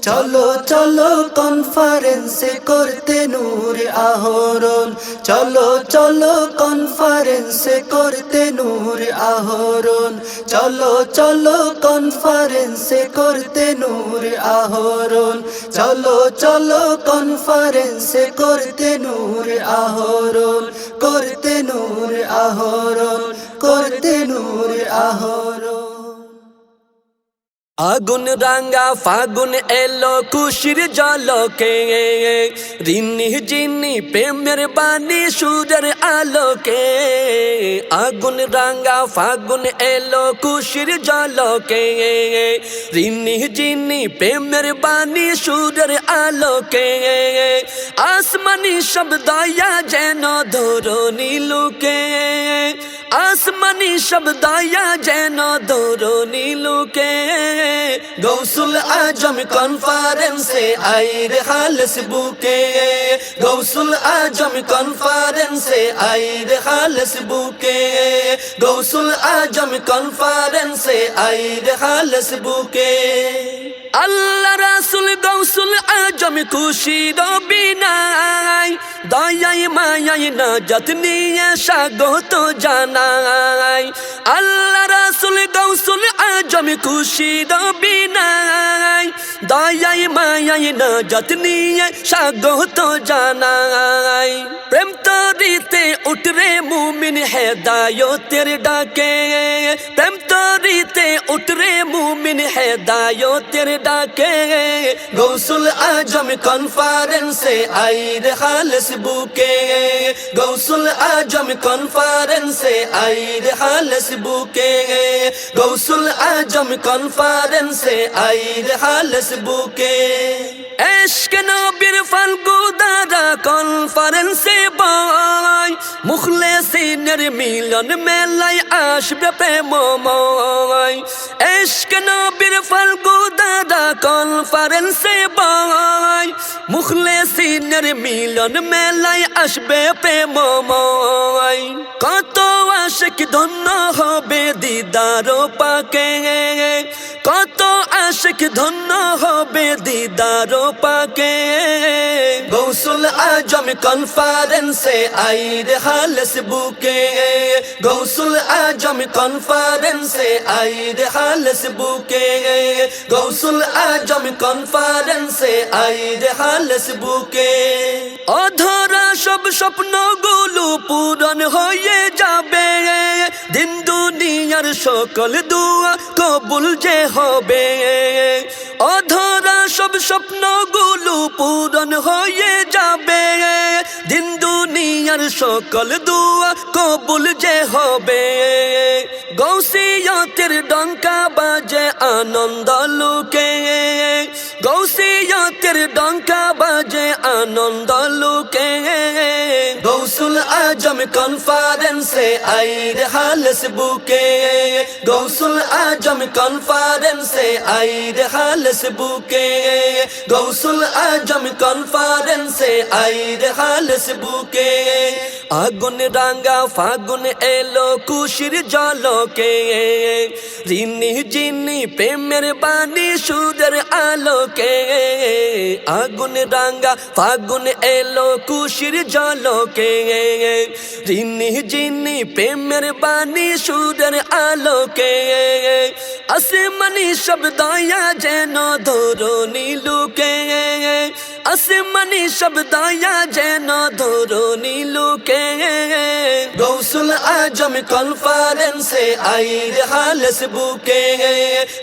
চলো চলো কনফারেন্সে করতে নূরে আহরণ, চলো চলো কনফারেন্সে করতে নূরে আহরণ, চলো চলো কনফারেন্সে করতে নূরে আহরণ, চলো চলো কনফারেন্সে করতে নূরে আহরণ, করতে নূরে আহরণ, করতে নূরে আহরণ। আগুন রাঙ্গা ফাগুন এলো খুশির জলকে, রিনি জিনি প্রেমের বাণী সূর্যের আলোকে। আগুন রাঙ্গা ফাগুন এলো খুশির জলকে, রিনি জিনি প্রেমের বাণী সূর্যের আলোকে। আসমানি সব দয়া যেন ধরণী লোকে, আসমানি সব দয়া যেন ধরণী লোকে। গৌসুল আজম কনফারেন্সে আইর খালস বুকে, গৌসুল আজম কনফারেন্সে আইর খালস বুকে, গৌসুল আজম কনফারেন্সে আইর খালস বুকে। আল্লাহ রাসূল গৌসুল আজম খুশির বিনাই, দয়াই মায়াই নাজাত নিয়ে স্বাগত জানাই। আল্লাহ রাসূল গৌসুল আজম খুশির বিনাই, দয়াই মায়াই নাজাত নিয়ে স্বাগত জানাই। প্রেম তরিতে উঠরে মুমিন হেদায়তের ডাকে, প্রেম তরিতে উঠরে মুমিন হেদায়তের ডাকে। গৌসুল আজম কনফারেন্সে আইর খালস বুকে, গৌসুল আজম কনফারেন্সে আইর খালস বুকে, গৌসুল আজম কনফারেন্সে আইর খালস বুকে। ইশক নবীর ফাল্গু দ্বারা কনফারেন্সে বয়, মুখলেসিনের মিলন মেলায় আসবে প্রেমময়। ইশক নবীর ফাল্গু দ্বারা কনফারেন্সে বয়, মুখলেসিনের মিলন মেলায় আসবে প্রেমময়। কত আশিক ধন্য হবে দিদার পাকে, কত আশিক ধন্য হবে দিদার পাকে। গৌসুল আজম কনফারেন্সে আইর খালস বুকে, গৌসুল আজম কনফারেন্সে আইর খালস বুকে, গৌসুল আজম কনফারেন্সে আইর খালস বুকে। অধরা সব স্বপ্নগুলো পূরণ হয়ে যাবে, দিন দুনিয়ার সকল দুয়া কবুল যে হবে। অধরা সব স্বপ্নগুলো পূরণ হয়ে যাবে, দিন দুনিয়ার সকল দুয়া কবুল যে হবে। গৌসিয়তের ডঙ্কা বাজে আনন্দ লোকে, গৌসিয়তের ডঙ্কা বাজে আনন্দ লোকে। গৌসুল আজম কনফারেন্স কনফারেন্সে আইর হালস বুকে গৌসুল আজম কনফারেন্সে আইর হালস বুকে গৌসুল আজম কনফারেন্সে আইর হালস বুকে আগুন রাঙ্গা ফাগুন এলো খুশির জলকে রিনি জিনি প্রেমের বাণী সুদের আলোকে আগুন রাঙ্গা ফাগুন এলো খুশির জলকে রিনি জিনি প্রেমের বাণী সুদের আলোকে আসমানি শব্দয়া যেন ধরণী লুকে আসমানি শব্দয়া যেন ধরণী লুকে গৌসুল আজম কনফারেন্সে আইর হালস বুকে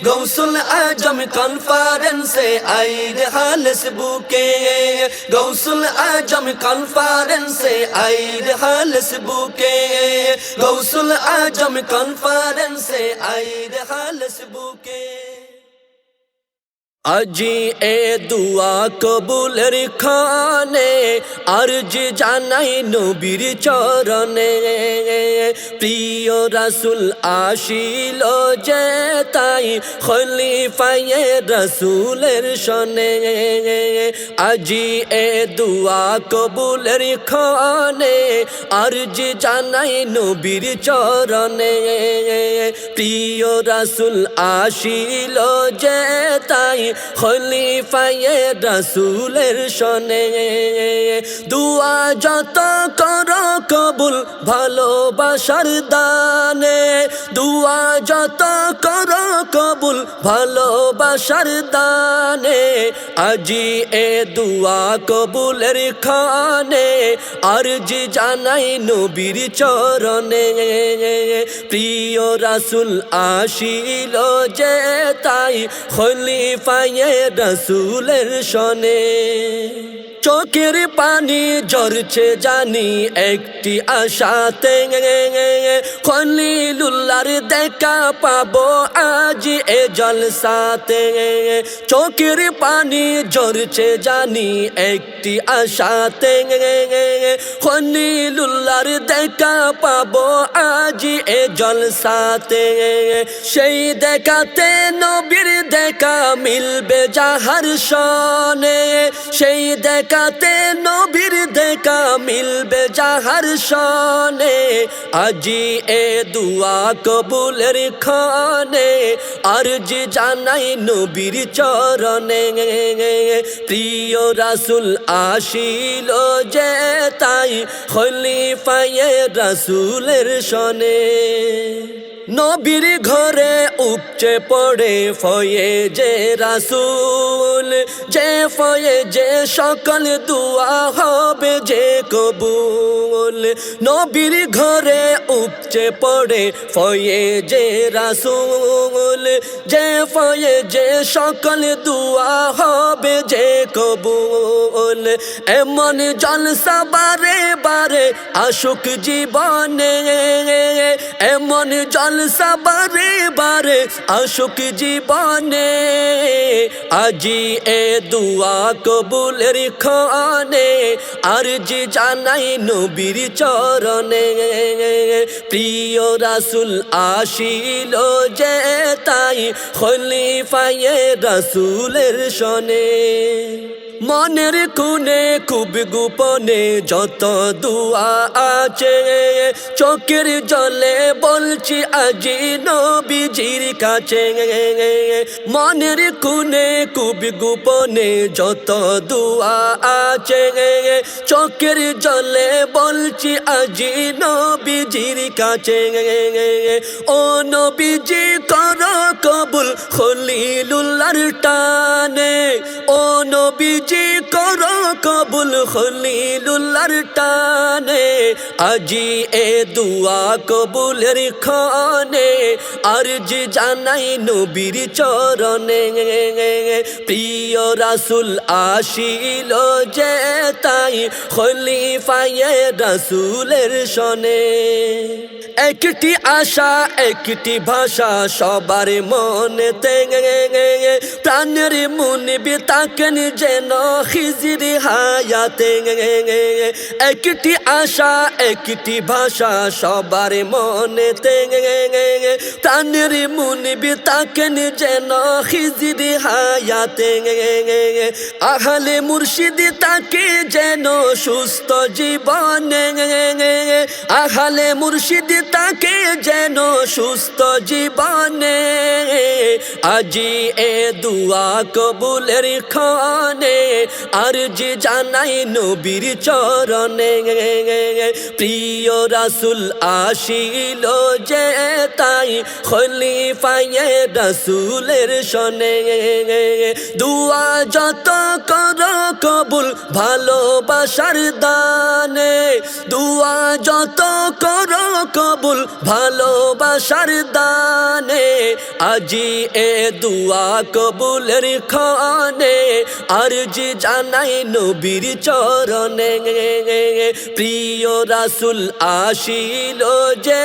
গৌসুল আজম কনফারেন্সে আইর হালস বুকে গৌসুল আজম কনফারেন্সে আইর হালস বুকে গৌসুল আজম কনফারেন্সে আইর হালস বুকে আজি এ দুয়া কবুলের খানে আরজ জানাই নবীর চরণে প্রিয় রাসূল আসিল যে তাই খলিফায়ে রাসূলের শনে আজি এ দুয়া কবুলের খানে আরজ জানাই নবীর চরণে প্রিয় রাসূল আসিল যে তাই খলিফায়ে রাসূলের শনে দুয়া যত করো কবুল ভালোবাসার দানে দুয়া যত করো কবুল ভালোবাসার দানে আজি এ দুয়া কবুলের খানে আরজি জানাই নবীর চরণে প্রিয় রাসূল আসিল যে তাই খলিফায়ে রাসূলের শনে চোখের পানি ঝরছে জানি একটি আশাতে খলিলুল্লাহর দেখা পাবো আজ এ জলসাতে চোখের পানি ঝরছে জানি একটি আশাতে খলিলুল্লাহর দেখা পাবো আজ এ জলসাতে সেই দেখাতে নবীর দেখা মিলবে যাহার শনে সেই দেখাতে নবীর দেখা মিলবে যাহার শনে আজি এ দুয়া কবুলের খানে আরজি জানাই নবীর চরণে প্রিয় রাসূল আসিল যে তাই খলিফায়ে রাসূলের শনে নবীর ঘরে উপচে পড়ে ফয়ে যে রাসূল যে ফয়ে যে সকল দুয়া হবে যে কবুল নবীর ঘরে উপচে পড়ে ফয়ে যে রাসূল যে ফয়ে যে সকল দুয়া হবে যে কবুল এমন জলসা বারে বারে আশুক জীবনে এমন জলসা বারে বারে আশুক জীবনে আজি এ দুয়া কবুলের খানে আরজি জানাই নবীর চরণে প্রিয় রাসূল আসিল যে তাই খলিফায়ে রাসূলের শনে মনের কোণে খুব গোপনে যত দুয়া আছে চোখের জলে বলছি আজি নবীজির কাছে মনের কোণে খুব গোপনে যত দুয়া আছে চোখের জলে বলছি আজি নবীজির কাছে ও নবীজি করো কবুল খলিলুল্লাহর টানে ও নবীজি করো কবুল খলিলুল্লাহর টানে আজি এ দুয়া কবুলের খানে আরজি জানাই নবীর চরণে প্রিয় রাসূল আসিল যে তাই খলিফায়ে রাসূলের শনে একটি আশা একটি ভাষা সবার মনেতে প্রাণের মুনিবি তাকেন থাকেন যেন খিজির হায়াতে। একটি আশা একটি ভাষা সবার মনেতে, প্রাণের মুনিবি থাকেন যেন খিজির হায়াতে। আহলে মুর্শিদ তাকে যেন সুস্থ জীবনে, আহলে মুর্শিদ তাকে যেন সুস্থ জীবনে। আজি এ দুয়া কবুলের ক্ষণে আরজি জানাই নবীর চরণে। প্রিয় রাসূল আসিল যে তাই খলিফায়ে রাসূলের শনে। দুয়া যত করো কবুল ভালোবাসার দানে, দুয়া যত করো কবুল ভালোবাসার দানে। আজি এ দুয়া কবুলের ক্ষণে আরজি জানাই নবীর চরণে। প্রিয় রাসূল আসিল যে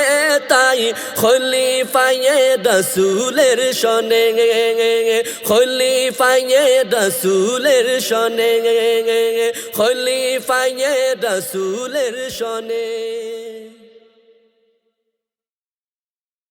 তাই খলিফায়ে রাসূলের শনে, খলিফায়ে রাসূলের শনে, খলিফায়ে রাসূলের শনে।